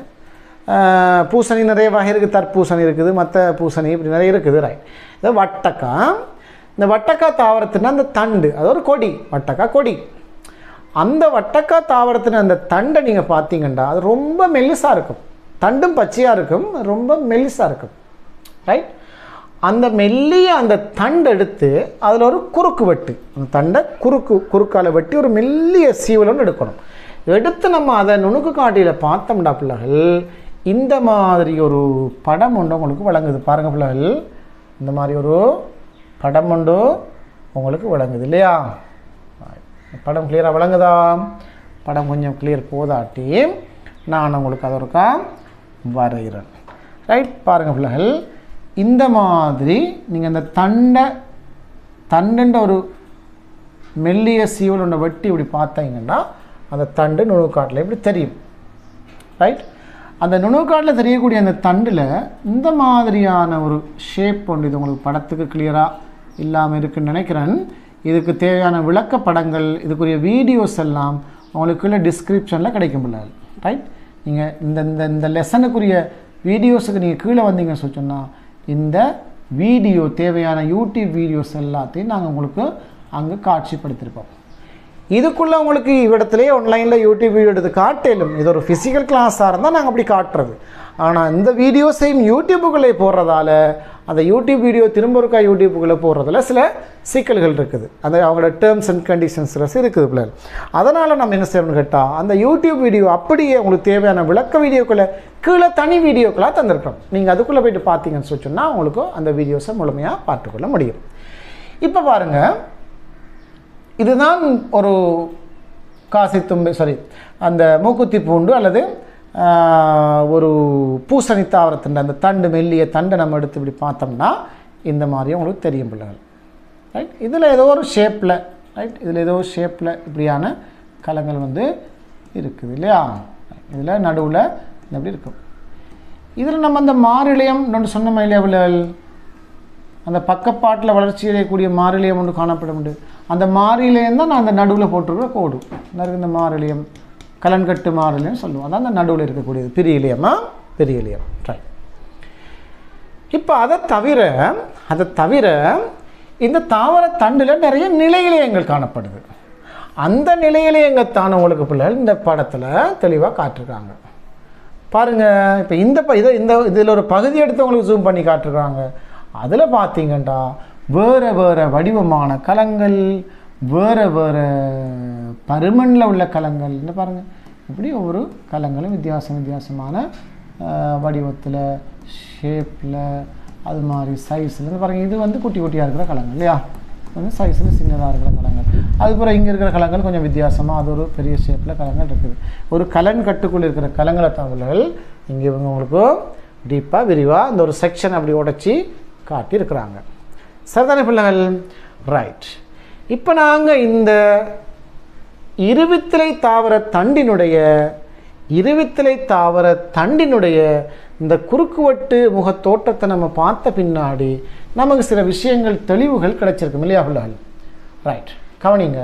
பூசணி நிறைய வகை இருக்குது, தற்பூசணி இருக்குது, மற்ற பூசணி இப்படி நிறைய இருக்குது, ரைட். இது வட்டக்கா. இந்த வட்டக்கா தாவரத்தின் அந்த தண்டு, அது ஒரு கொடி, வட்டக்கா கொடி. அந்த வட்டக்கா தாவரத்தின் அந்த தண்டை நீங்கள் பார்த்தீங்கன்னா அது ரொம்ப மெல்லிசாக இருக்கும். தண்டும் பச்சையாக இருக்கும், ரொம்ப மெல்லிசாக இருக்கும், ரைட். அந்த மெல்லிய அந்த தண்டை எடுத்து அதில் ஒரு குறுக்கு வெட்டு, அந்த தண்டை குறுக்கால் வெட்டி ஒரு மெல்லிய சீவலன்னு எடுக்கணும். எடுத்து நம்ம அதை நுணுக்கு காட்டியில் பார்த்தோம்டா பிள்ளைகள், இந்த மாதிரி ஒரு படம் ஒன்று உங்களுக்கு விளங்குது. பாருங்கள் பிள்ளைகள், இந்த மாதிரி ஒரு படம் ஒன்று உங்களுக்கு விளங்குது இல்லையா? படம் கிளியராக விளங்குதா? படம் கொஞ்சம் கிளியர் போதாட்டி நான் உங்களுக்கு அதை ஒருக்கா வரைகிறேன், ரைட். பாருங்கள் பிள்ளைகள், இந்த மாதிரி நீங்கள் அந்த தண்டுன்ற ஒரு மெல்லிய சீவல் ஒன்றை வெட்டி இப்படி பார்த்தீங்கன்னா அந்த தண்டு நுணுக்காட்டில் இப்படி தெரியும், ரைட். அந்த நுணுக்காட்டில் தெரியக்கூடிய அந்த தண்டில் இந்த மாதிரியான ஒரு ஷேப் ஒன்று, இது உங்களுக்கு படத்துக்கு கிளியராக இல்லாமல் இருக்குன்னு நினைக்கிறேன். இதுக்கு தேவையான விளக்கப்படங்கள், இதுக்குரிய வீடியோஸ் எல்லாம் உங்களுக்குள்ள டிஸ்கிரிப்ஷனில் கிடைக்கும் பிள்ளைகள், ரைட். நீங்கள் இந்த லெசனுக்குரிய வீடியோஸுக்கு நீங்கள் கீழே வந்தீங்கன்னு சொன்னால் இந்த வீடியோ தேவையான யூடியூப் வீடியோஸ் எல்லாத்தையும் நாங்கள் உங்களுக்கு அங்கே காட்சிப்படுத்தியிருப்போம். இதுக்குள்ளே உங்களுக்கு இவ்விடத்துலேயே ஆன்லைனில் யூடியூப் வீடியோ எடுத்து காட்டலும். இது ஒரு ஃபிசிக்கல் கிளாஸாக இருந்தால் நாங்கள் அப்படி காட்டுறது. ஆனால் இந்த வீடியோஸையும் யூடியூப்புக்குள்ளே போடுறதால அந்த யூடியூப் வீடியோ திரும்ப இருக்கா யூடியூப்புக்குள்ளே போடுறதுல சில சிக்கல்கள் இருக்குது. அந்த அவங்களோட டேர்ம்ஸ் அண்ட் கண்டிஷன்ஸ் இருக்குது பிள்ளைகள். அதனால் நம்ம என்ன செய்யணும்னு கேட்டால் அந்த யூடியூப் வீடியோ அப்படியே உங்களுக்கு தேவையான விளக்க வீடியோக்களை கீழே தனி வீடியோக்களாக தந்திருக்கோம். நீங்கள் அதுக்குள்ளே போய்ட்டு பார்த்தீங்கன்னு சொன்னால் உங்களுக்கு அந்த வீடியோஸை முழுமையாக பார்த்துக்கொள்ள முடியும். இப்போ பாருங்கள், இதுதான் ஒரு அந்த மூக்குத்தி பூண்டு அல்லது ஒரு பூசணி தாவரத்தின் அந்த தண்டு மெல்லிய தண்டை நம்ம எடுத்து இப்படி பார்த்தோம்னா இந்த மாதிரி உங்களுக்கு தெரியும் பிள்ளைகள், ரைட். இதில் ஏதோ ஒரு ஷேப்பில், ரைட், இதில் ஏதோ ஒரு ஷேப்பில் இப்படியான கலங்கள் வந்து இருக்குது இல்லையா? இதில் நடுவில் இப்படி இருக்கும். இதில் நம்ம அந்த மாரிழையம் ஒன்று சொன்ன இல்லையா பிள்ளைகள், அந்த பக்கப்பாட்டில் வளர்ச்சி அடையக்கூடிய மாரிழையம் ஒன்று காணப்பட முடியும். அந்த மாரிழையம் தான் நான் அந்த நடுவில் போட்டிருக்கிற கோடு. இந்த மாரிழையம் கலன்கட்டு மாரிழையம் சொல்லுவோம். அதான் அந்த நடுவில் இருக்கக்கூடியது பிரியிலையமா, பிரியிலையம், ரைட். இப்போ அதை தவிர இந்த தாவர தண்டில் நிறைய நிலையிலையங்கள் காணப்படுது. அந்த நிலையிலையங்கள் தான் உங்களுக்கு பிள்ளைகள் இந்த படத்தில் தெளிவாக காட்டிருக்காங்க. பாருங்கள், இப்போ இதில் ஒரு பகுதி எடுத்து உங்களுக்கு ஜூம் பண்ணி காட்டிருக்காங்க. அதில் பார்த்தீங்கன்னா வேறு வடிவமான கலங்கள், வேறு பருமனில் உள்ள கலங்கள், என்ன பாருங்கள், இப்படி ஒவ்வொரு கலங்களும் வித்தியாசமான வடிவத்தில், ஷேப்பில், அது மாதிரி சைஸில் பாருங்கள். இது வந்து குட்டி குட்டியாக இருக்கிற கலங்கள் இல்லையா, வந்து சைஸில் சின்னதாக இருக்கிற கலங்கள். அதுக்கப்புறம் இங்கே இருக்கிற கலங்கள் கொஞ்சம் வித்தியாசமாக, அது ஒரு பெரிய ஷேப்பில் கலங்கள் இருக்குது. ஒரு கலன் கட்டுக்குள்ளே இருக்கிற கலங்களை தமிழர்கள் இங்கே இவங்க உங்களுக்கு டீப்பாக விரிவாக இந்த ஒரு செக்ஷன் அப்படி உடைச்சி காட்டியிருக்கிறாங்க. சரிதானே பிள்ளைகள், ரைட். இப்போ நாங்கள் இந்த இருவித்திலை தாவர தண்டினுடைய இந்த குறுக்குவட்டு முக தோற்றத்தை நம்ம பார்த்த பின்னாடி நமக்கு சில விஷயங்கள் தெளிவுகள் கிடைச்சிருக்கும் இல்லையா பிள்ளைகள், ரைட். கவனிங்க,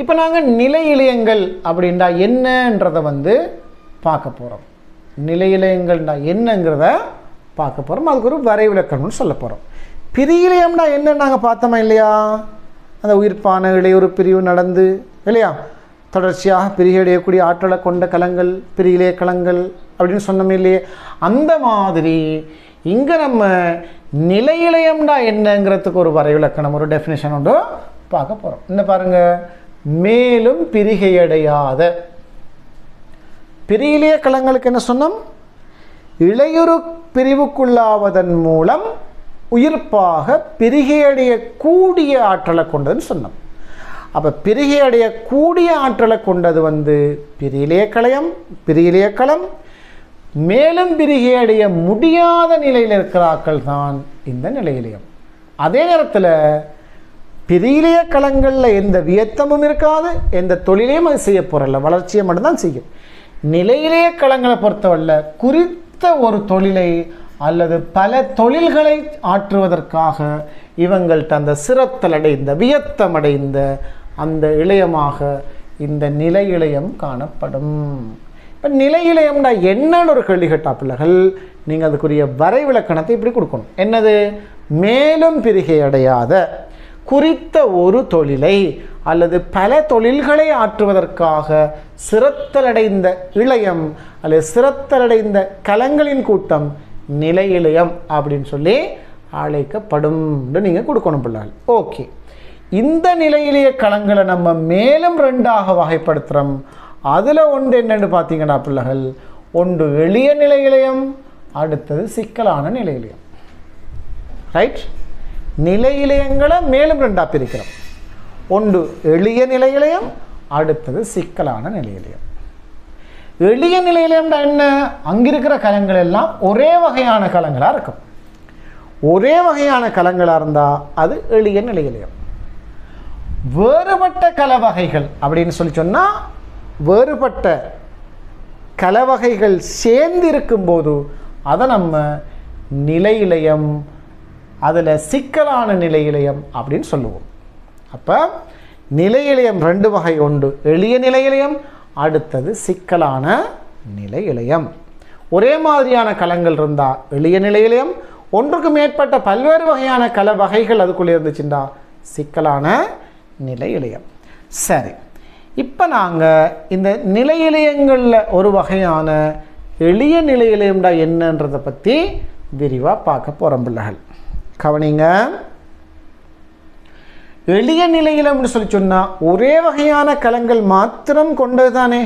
இப்போ நாங்கள் நிலை இழையங்கள் அப்படின்டா என்னன்றதை வந்து பார்க்க போகிறோம். நிலை இழையங்கள்டா என்னங்கிறத பார்க்க போகிறோம். அதுக்கு ஒரு வரை விளக்கம்னு சொல்ல போகிறோம். பிரியிலையம்னா என்னன்னு நாங்கள் பார்த்தோமா இல்லையா? அந்த உயிர்ப்பான இடையொரு பிரிவு நடந்து இல்லையா, தொடர்ச்சியாக பிரிகடையக்கூடிய ஆற்றலை கொண்ட கலங்கள் பிரியிலே கலங்கள், அப்படின்னு சொன்னோம் இல்லையே, அந்த மாதிரி இங்கே நம்ம நிலையிலயம்டா என்னங்கிறதுக்கு ஒரு வரைவிலக்கணம், ஒரு டெஃபினேஷன் உண்டு பார்க்க போகிறோம். இந்த பாருங்க, மேலும் பிரிகையடையாத பிரியிலிய களங்களுக்கு என்ன சொன்னோம்? இளையுறு பிரிவுக்குள்ளாவதன் மூலம் உயிர்ப்பாக பிரிகையடையக்கூடிய ஆற்றலை கொண்டதுன்னு சொன்னோம். அப்போ பிரிகையடையக்கூடிய ஆற்றலை கொண்டது பிரியிலிய களம். மேலும் பிரிகையடைய முடியாத நிலையில் இருக்கிறார்கள் தான் இந்த நிலையிலியம். அதே நேரத்தில் பிரியிலிய களங்களில் எந்த வியத்தமும் இருக்காது, எந்த தொழிலையும் அது செய்ய போகிறல்ல, வளர்ச்சியை மட்டும்தான் செய்யும். நிலையிலேய களங்களை பொறுத்தவரை குறித்த ஒரு தொழிலை அல்லது பல தொழில்களை ஆற்றுவதற்காக இவங்கள்ட்ட அந்த சிரத்தலடைந்த வியத்தமடைந்த அந்த இளையமாக இந்த நிலை இளையம் காணப்படும். இப்போ நிலை இளையம்னா என்னன்னு ஒரு கேள்வி கேட்டா பிள்ளைகள், நீங்கள் அதுக்குரிய வரைவிலக்கணத்தை இப்படி கொடுக்கணும். என்னது? மேலும் பிரிகை அடையாத குறித்த ஒரு தொழிலை அல்லது பல தொழில்களை ஆற்றுவதற்காக சிரத்தலடைந்த இளையம் அல்லது சிரத்தலடைந்த கலங்களின் கூட்டம் நிலை இளையம் அப்படின்னு சொல்லி அழைக்கப்படும். நீங்கள் கொடுக்கணும் பிள்ளைகள். ஓகே, இந்த நிலையிலேயே களங்களை நம்ம மேலும் ரெண்டாக வகைப்படுத்துகிறோம். அதில் ஒன்று என்னென்னு பார்த்தீங்கன்னா பிள்ளைகள், ஒன்று எளிய நிலை இளையம், அடுத்தது சிக்கலான நிலை இளையம். ரைட்? நிலை இளையங்களை மேலும் ரெண்டாக பிரிக்கிறோம். ஒன்று எளிய நிலை இளையம், அடுத்தது சிக்கலான நிலை இளையம். எளிய நிலை இளையம்னா என்ன? அங்கிருக்கிற கலங்கள் எல்லாம் ஒரே வகையான கலங்களாக இருக்கும். ஒரே வகையான கலங்களாக இருந்தால் அது எளிய நிலை இளையம். வேறுபட்ட கலவகைகள் அப்படின்னு சொல்லி சொன்னால், வேறுபட்ட கலவகைகள் சேர்ந்து இருக்கும்போது அதை நம்ம நிலை இளையம், அதில் சிக்கலான நிலை இளையம் அப்படின்னு சொல்லுவோம். அப்போ நிலை இளையம் ரெண்டு வகை உண்டு. எளிய நிலை இளையம், அடுத்தது சிக்கலான நிலை இளையம். ஒரே மாதிரியான கலங்கள் இருந்தால் எளிய நிலை இளையம், ஒன்றுக்கு மேற்பட்ட பல்வேறு வகையான கல வகைகள் அதுக்குள்ளே இருந்துச்சுண்டா சிக்கலான நிலை இளையம். சரி, இப்போ நாங்கள் இந்த நிலை இளையங்களில் ஒரு வகையான எளிய நிலை இளையம்டா என்னன்றதை பற்றி விரிவாக பார்க்க போகிறோம் பிள்ளைகள். கவனிங்க. எளிய நிலையிலம்னு சொல்லி சொன்னால் ஒரே வகையான கலங்கள் மாத்திரம் கொண்டது தானே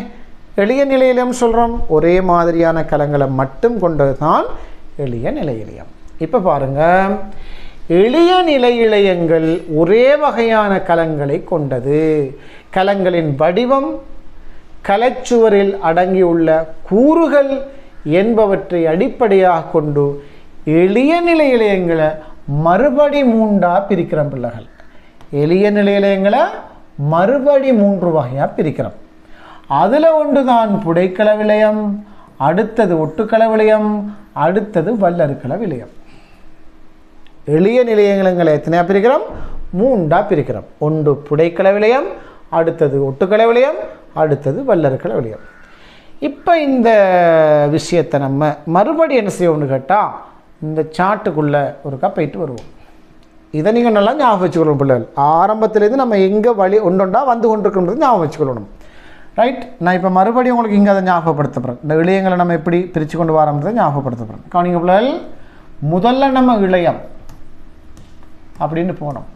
எளிய நிலையிலம் சொல்கிறோம். ஒரே மாதிரியான கலங்களை மட்டும் கொண்டது தான் எளிய நிலை இளையம். இப்போ பாருங்கள், எளிய நிலை இளையங்கள் ஒரே வகையான கலங்களை கொண்டது. கலங்களின் வடிவம், கலைச்சுவரில் அடங்கியுள்ள கூறுகள் என்பவற்றை அடிப்படையாக கொண்டு எளிய நிலை இளையங்களை மறுபடி மூன்றா பிரிக்கிறோம் பிள்ளைகள். எளிய நிலை இளையங்களை மறுபடி மூன்று வகையாக பிரிக்கிறோம். அதில் ஒன்று தான் புடைக்கல விளையம், அடுத்தது ஒட்டுக்கல விளையம், அடுத்தது வல்லறுக்கல விளையம். எளிய நிலையங்களை எத்தனையாக பிரிக்கிறோம்? மூன்றா பிரிக்கிறோம். ஒன்று புடைக்கல விளையம், அடுத்தது ஒட்டுக்கல விளையம், அடுத்தது வல்லறுக்கல விளையம். இப்போ இந்த விஷயத்தை நம்ம மறுபடி என்ன செய்வோம்னு கேட்டால், இந்த சாட்டுக்குள்ளே ஒருக்கா போயிட்டு வருவோம். இதை நீங்கள் நல்லா ஞாபகம் வச்சுக்கணும் பிள்ளைகள். ஆரம்பத்துலேருந்து நம்ம எங்கே வழி ஒன்றொண்டா வந்து கொண்டிருக்கோன்றது ஞாபகம் வச்சுக்கணும். ரைட்? நான் இப்போ மறுபடியும் உங்களுக்கு இங்கே அதை ஞாபகப்படுத்தப்படுறேன். இந்த இளையங்களை நம்ம எப்படி பிரித்து கொண்டு வரோம்ன்றதை ஞாபகப்படுத்தப்படுறேன். கவனிங்க பிள்ளைகள். முதல்ல நம்ம இளையம் அப்படின்னு போனோம்.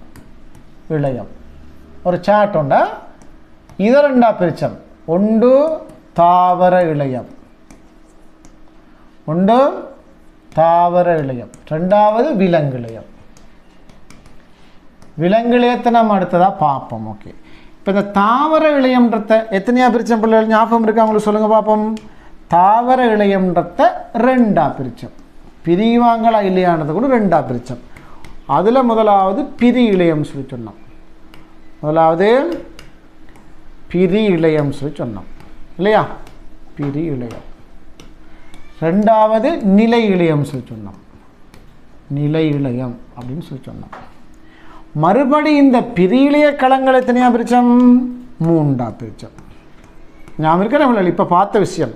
இளையம் ஒரு சாட் உண்டா, இதை ரெண்டா பிரித்தோம். ஒன்று தாவர இளையம், ஒன்று தாவர இளையம், ரெண்டாவது விலங்கு இளையம். விலங்கு இளையத்தை நம்ம அடுத்ததாக பார்ப்போம். ஓகே, இப்போ இந்த தாவர இளையம்ன்றத எத்தனையாக பிரித்தோம் பிள்ளைகள்? ஞாபகம் இருக்கா உங்களுக்கு? சொல்லுங்கள் பார்ப்போம். தாவர இளையம்ன்றத ரெண்டாக பிரித்தோம். பிரிவாங்களா இல்லையான்றதை கூட ரெண்டாக பிரித்தோம். அதில் முதலாவது பிரி இளையம் சொல்லி சொன்னோம். முதலாவது பிரி இளையம் சொல்லி சொன்னோம் இல்லையா? பிரி இளையம். ரெண்டாவது நிலை இளையம் சொல்லி சொன்னோம். நிலை இளையம் அப்படின்னு சொல்லி சொன்னோம். மறுபடி இந்த பிரி இளைய களங்களை எத்தனையாக பிரித்தோம்? மூன்றா பிரித்தோம். ஞாபகம் இருக்கிற நம்மள இப்போ பார்த்த விஷயம்.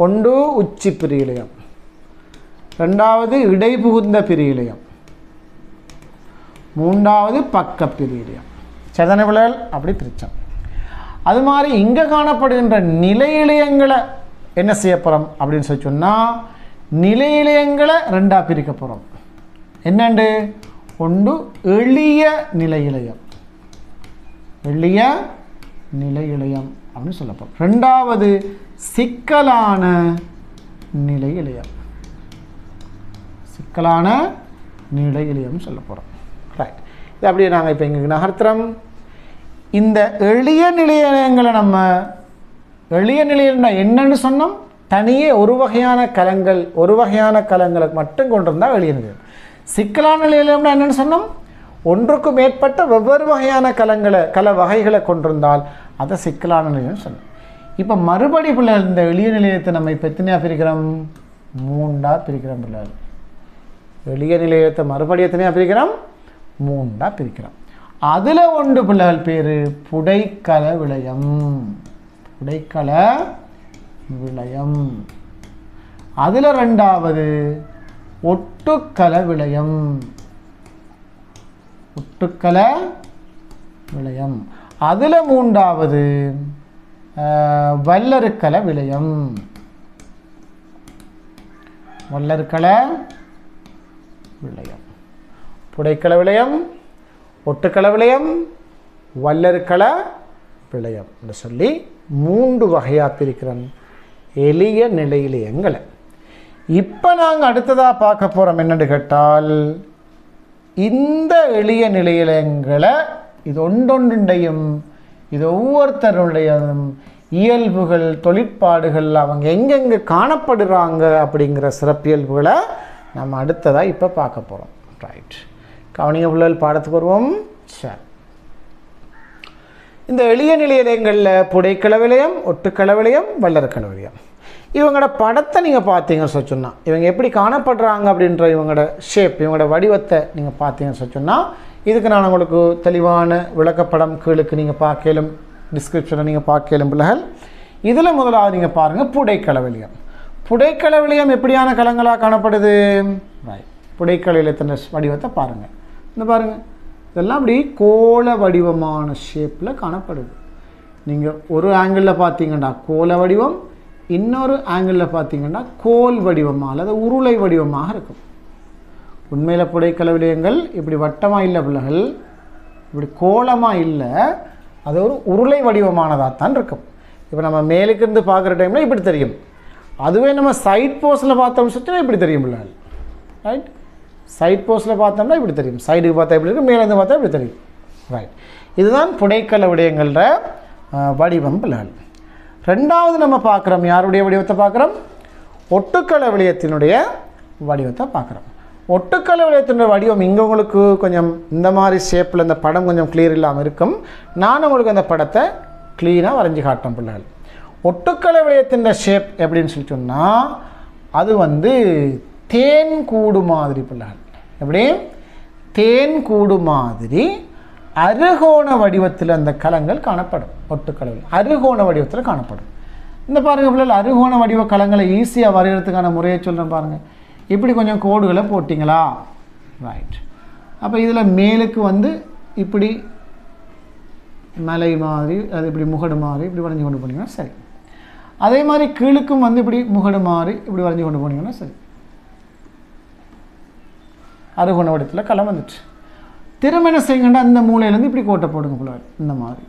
ஒன்று உச்சி பிரி இளையம், ரெண்டாவது இடைபுகுந்த பிரி இளையம், மூன்றாவது பக்க பிரி இளையம். சதன விளையால் அப்படி பிரித்தோம். அது மாதிரி இங்கே காணப்படுகின்ற நிலை இளையங்களை என்ன செய்ய போகிறோம் அப்படின்னு சொல்லி சொன்னால் நிலையிலயங்களை ரெண்டாக பிரிக்க போகிறோம். என்னண்டு ஒன்று எளிய நிலை இலயம், எளிய நிலை இலயம் அப்படின்னு சொல்ல போகிறோம். ரெண்டாவது சிக்கலான நிலை இலயம், சிக்கலான நிலை இலயம் சொல்ல போகிறோம். ரைட், இது அப்படியே நாங்கள் இப்போ எங்களுக்கு நகர்த்துறோம். இந்த எளிய நிலையங்களை நம்ம எளிய நிலையம்னா என்னன்னு சொன்னோம், தனியே ஒரு வகையான கலங்களை மட்டும் கொண்டிருந்தால் எளிய நிலையம். சிக்கலான நிலையம்னா என்னென்னு சொன்னோம், ஒன்றுக்கும் மேற்பட்ட வெவ்வேறு வகையான கல வகைகளை கொண்டிருந்தால் அதை சிக்கலான நிலையம்னு சொன்னோம். இப்போ மறுபடி பிள்ளைகள் இந்த எளிய நிலையத்தை நம்ம இப்போ எத்தனையாக பிரிக்கிறோம், 3ஆக பிரிக்கிறோம் பிள்ளைகள். எளிய நிலையத்தை மறுபடி எத்தனையாக பிரிக்கிறோம், 3ஆக பிரிக்கிறோம். அதில் ஒன்று பிள்ளைகள் பேர் புடைக்கல விளையம், புடைக்கல விளையம். அதில் ரெண்டாவது ஒட்டுக்கல விளையம், ஒட்டுக்கல விளையம். அதில் மூன்றாவது வல்லருக்கல விளையம், வல்லருக்கல விளையம். புடைக்கல விளையம், ஒட்டுக்கல விளையம், வல்லருக்கல விளையம் என்று சொல்லி 3 வகையாக பிரிக்கிறோம் எளிய நிலையிலயங்களை. இப்போ நாங்கள் அடுத்ததாக பார்க்க போகிறோம் என்னென்னு கேட்டால், இந்த எளிய நிலையிலயங்களை இது ஒன்றொன்றையும் இது ஒவ்வொருத்தருடைய இயல்புகள் தொழிற்பாடுகள் அவங்க எங்கெங்கே காணப்படுறாங்க அப்படிங்கிற சிறப்பியல்புகளை நம்ம அடுத்ததாக இப்போ பார்க்க போகிறோம். ரைட், கவனிங்க பிள்ளைகள், பாடத்துக்கு வருவோம். சரி, இந்த எளிய நிலையங்களில் புடைக்கல விளையம், ஒட்டுக்கல விளையம், வல்லருக்கல விளையம், இவங்களோட படத்தை நீங்கள் பார்த்தீங்கன்னு சொன்னால் இவங்க எப்படி காணப்படுறாங்க அப்படின்ற இவங்களோட ஷேப், இவங்களோட வடிவத்தை நீங்கள் பார்த்தீங்கன்னு சொன்னால் இதுக்கு நான் உங்களுக்கு தெளிவான விளக்கப்படம் கீழுக்கு நீங்கள் பார்க்கலும், டிஸ்கிரிப்ஷனை நீங்கள் பார்க்கலும் பிள்ளைகள். இதில் முதலாவது நீங்கள் பாருங்கள் புடைக்கல விளையம். புடைக்கல விளையம் எப்படியான கலங்களாக காணப்படுது, புடைக்கல விளையத்தின் வடிவத்தை பாருங்கள். இந்த பாருங்கள், இதெல்லாம் அப்படி கோள வடிவமான ஷேப்பில் காணப்படுது. நீங்கள் ஒரு ஆங்கிளில் பார்த்தீங்கன்னா கோள வடிவம், இன்னொரு ஆங்கிளில் பார்த்தீங்கன்னா கோல் வடிவமாக அல்லது உருளை வடிவமாக இருக்கும். உண்மையில் புடைக்கல விளையங்கள் இப்படி வட்டமாக இல்லை பிள்ளைகள், இப்படி கோலமாக இல்லை, அது ஒரு உருளை வடிவமானதாக தான் இருக்கும். இப்போ நம்ம மேலுக்கு இருந்து பார்க்குற டைமில் இப்படி தெரியும், அதுவே நம்ம சைட் போஸில் பார்த்தோம்னு சொல்லிட்டு இப்படி தெரியும் பிள்ளைகள். ரைட், சைட் போஸில் பார்த்தோம்னா இப்படி தெரியும், சைடுக்கு பார்த்தா இப்படி இருக்கும், மேலேருந்து பார்த்தா இப்படி தெரியும். ரைட், இதுதான் புடைக்கல விடயங்கள வடிவம் பிள்ளைகள். ரெண்டாவது நம்ம பார்க்குறோம் யாருடைய வடிவத்தை பார்க்குறோம், ஒட்டுக்கல விளையத்தினுடைய வடிவத்தை பார்க்குறோம். ஒட்டுக்கல விளையத்தினுடைய வடிவம் இங்கே உங்களுக்கு கொஞ்சம் இந்த மாதிரி ஷேப்பில் இந்த படம் கொஞ்சம் கிளியர் இல்லாமல் இருக்கும். நான் உங்களுக்கு அந்த படத்தை க்ளீனாக வரைஞ்சி காட்டேன் பிள்ளைகள். ஒட்டுக்கல விளையத்தின் ஷேப் எப்படின்னு சொல்லி சொன்னால் அது வந்து தேன் கூடு மாதிரி பிள்ளைகள். எப்படி தேன் கூடு மாதிரி அருகோண வடிவத்தில் அந்த கலங்கள் காணப்படும். ஒட்டுக்கலவில் அருகோண வடிவத்தில் காணப்படும். இந்த பாருங்கள் பிள்ளைகள், அருகோண வடிவ கலங்களை ஈஸியாக வரைகிறதுக்கான முறையை சொல்கிறேன் பாருங்கள். இப்படி கொஞ்சம் கோடுகளை போட்டிங்களா, ரைட். அப்போ இதில் மேலுக்கு வந்து இப்படி மலை மாதிரி, அது இப்படி முகடு மாதிரி இப்படி வரைஞ்சி கொண்டு போனீங்கன்னா சரி. அதே மாதிரி கீழுக்கும் வந்து இப்படி முகடு மாதிரி இப்படி வரைஞ்சி கொண்டு போனீங்கன்னா சரி. அருகோண வடிவத்தில் களம் வந்துட்டு திரும்ப என்ன செய்யுங்கன்னா அந்த மூலையிலேருந்து இப்படி கோட்டை போடுங்க பிள்ளைகள். இந்த மாதிரி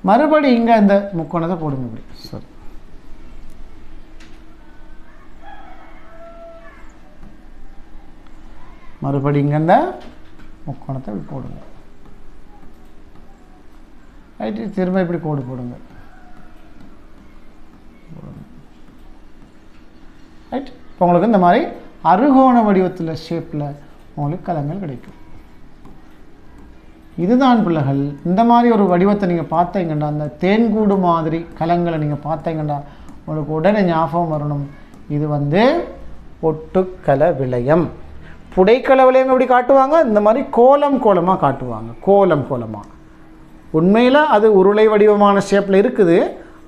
மறுபடி இங்கே இந்த முக்கோணத்தை போடுங்க இப்படி. சரி, மறுபடி இங்கே இந்த முக்கோணத்தை இப்படி போடுங்க. ரைட்டு, திரும்ப இப்படி கோடு போடுங்க. ரைட், இப்போ உங்களுக்கு இந்த மாதிரி அருகோண வடிவத்தில் ஷேப்பில் உங்களுக்கு கலங்கள் கிடைக்கும். இதுதான் பிள்ளைகள், இந்த மாதிரி ஒரு வடிவத்தை நீங்கள் பார்த்தீங்கன்னா அந்த தேன்கூடு மாதிரி கலங்களை நீங்கள் பார்த்தீங்கன்னா உங்களுக்கு உடனே ஞாபகம் வரணும், இது வந்து ஒட்டுக்கல விளையம். புடைக்கல விளையம் எப்படி காட்டுவாங்க, இந்த மாதிரி கோலமாக காட்டுவாங்க. கோலமாக உண்மையில் அது உருளை வடிவமான ஷேப்பில் இருக்குது.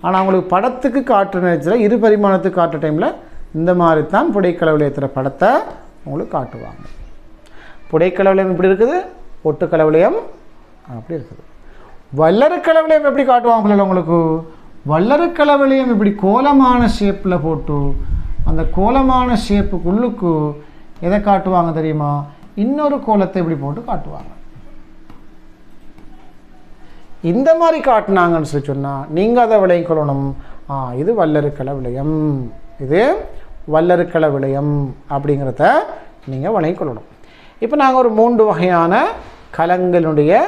ஆனால் அவங்களுக்கு படத்துக்கு காட்டுற நேரத்தில் இரு பரிமாணத்துக்கு காட்டுற டைமில் இந்த மாதிரி தான் புடைக்கல விளையத்தில் படத்தை உங்களுக்கு காட்டுவாங்க. புடைக்கல விளையம் இப்படி இருக்குது, ஒட்டுக்கல விளையம் அப்படி இருக்குது. வல்லருக்கல விளையம் எப்படி காட்டுவாங்க உங்களுக்கு, வல்லருக்கள விளையம் இப்படி கோலமான ஷேப்பில் போட்டு அந்த கோலமான ஷேப்புக்குள்ளுக்கு எதை காட்டுவாங்க தெரியுமா? இன்னொரு கோலத்தை இப்படி போட்டு காட்டுவாங்க. இந்த மாதிரி காட்டினாங்கன்னு சொல்லி சொன்னால் நீங்கள் அதை விளையம் கொள்ளணும். இது வல்லருக்கள விளையம், இது வல்லருக்கள விளையம் அப்படிங்கிறத நீங்கள் விளையம் கொள்ளணும். இப்போ நாங்கள் ஒரு 3 வகையான கலங்களுடைய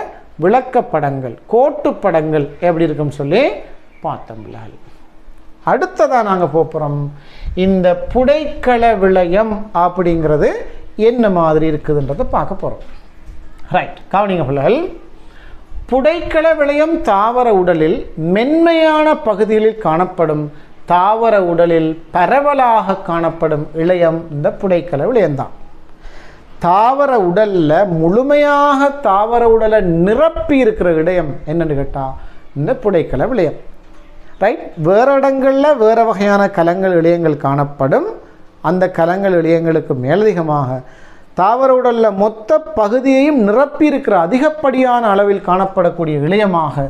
விளக்கப்படங்கள், கோட்டுப்படங்கள் எப்படி இருக்குன்னு சொல்லி பார்த்தோம்ல. அடுத்ததாக நாங்கள் போகிறோம், இந்த புடைக்கள விளையம் அப்படிங்கிறது என்ன மாதிரி இருக்குதுன்றதை பார்க்க போகிறோம். ரைட், கவனிங்க பிள்ளைகள். புடைக்கள விளையம் தாவர உடலில் மென்மையான பகுதிகளில் காணப்படும், தாவர உடலில் பரவலாக காணப்படும் இழையம் இந்த புடைக்கள விளையம்தான். தாவர உடலில் முழுமையாக தாவர உடலை நிரப்பி இருக்கிற இடையம் என்னன்னு கேட்டால் இந்த புடைக்கள விளையம். ரைட், வேறு இடங்களில் வேறு வகையான கலங்கள் இழையங்கள் காணப்படும். அந்த கலங்கள் இழையங்களுக்கு மேலதிகமாக தாவர உடலில் மொத்த பகுதியையும் நிரப்பி இருக்கிற அதிகப்படியான அளவில் காணப்படக்கூடிய இழையமாக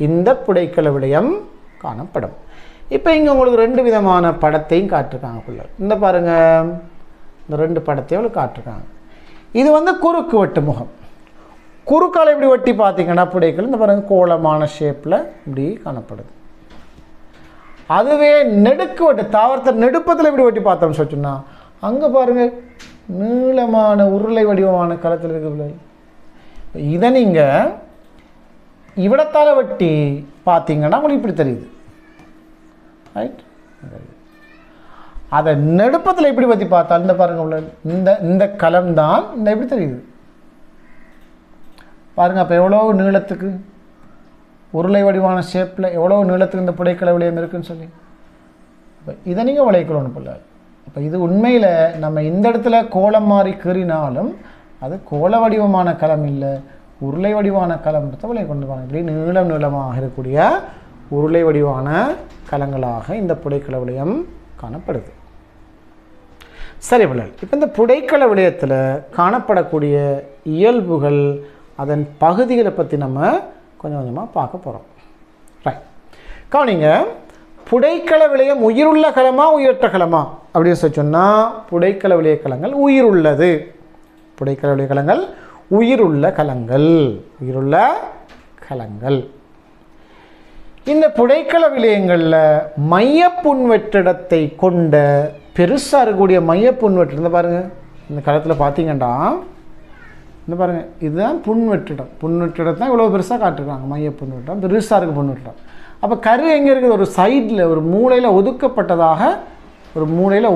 இந்த புடைக்கள விளையம் காணப்படும். இப்போ இங்கே உங்களுக்கு 2 விதமான படத்தையும் காட்டிருக்காங்க பிள்ளை. இந்த பாருங்கள், இந்த 2 படத்தையும் உங்களுக்கு காட்டிருக்காங்க. இது வந்து குறுக்கு வெட்டு முகம். குறுக்கால் இப்படி வெட்டி பார்த்தீங்கன்னா புடைக்கள் இந்த பாருங்கள் கோலமான ஷேப்பில் இப்படி காணப்படுது. அதுவே நெடுக்கு வெட்டு தாவரத்தை நெடுப்பத்தில் இப்படி வெட்டி பார்த்தோம்னு சொன்னா அங்கே பாருங்கள் நீளமான உருளை வடிவமான களத்தில் இருக்கிற. இதை நீங்கள் இவ்வளத்தால் வெட்டி பார்த்தீங்கன்னா உங்களுக்கு இப்படி தெரியுது. ரைட், அதை நெடுப்பத்தில் எப்படி பற்றி பார்த்தா இந்த பாருங்க இந்த களம் தான் இந்த எப்படி தெரியுது பாருங்க. அப்போ எவ்வளோ நீளத்துக்கு உருளை வடிவான ஷேப்பில் எவ்வளோ நீளத்துக்கு இந்த புடைக்கள விளையம் இருக்குன்னு சொல்லி இப்போ இதை நீங்கள் விளைக்கணும் பிள்ளை. அப்போ இது உண்மையில் நம்ம இந்த இடத்துல கோலம் மாறி கீறினாலும் அது கோல வடிவமான களம் இல்லை, உருளை வடிவான களம் விளைய கொண்டு வாங்க. இப்படி நீளமாக இருக்கக்கூடிய உருளை வடிவான களங்களாக இந்த புடைக்கள விளையம் காணப்படுது. சரி பிள்ளை, இப்போ இந்த புடைக்கள விளையத்தில் காணப்படக்கூடிய இயல்புகள், அதன் பகுதிகளை பற்றி நம்ம கொஞ்சம் கொஞ்சமாக பார்க்க போகிறோம். ரைட், கவனிங்க. புடைக்கள விளையம் உயிருள்ள களமா உயிரற்ற களமா அப்படின்னு சொல்லி சொன்னால் புடைக்கள விளைய களங்கள் உயிருள்ளது. புடைக்கள விளைய களங்கள் உயிருள்ள களங்கள், உயிருள்ள களங்கள். இந்த புடைக்கள விளையங்களில் மையப்புன்வெற்றிடத்தை கொண்ட பெருசாக இருக்கக்கூடிய மையப்புன்வெற்று இந்த பாருங்கள், இந்த களத்தில் பார்த்தீங்கன்னா இந்த பாருங்கள் இதுதான் புன்வெற்றிடம். புன்வெற்றிடம் தான் இவ்வளோ பெருசாக காட்டுருக்காங்க. மையப்புன்வெற்றிடம் பெருசாக இருக்குது புன்வெற்றிடம். அப்போ கரு எங்கே இருக்குது? ஒரு சைடில் ஒரு மூலையில்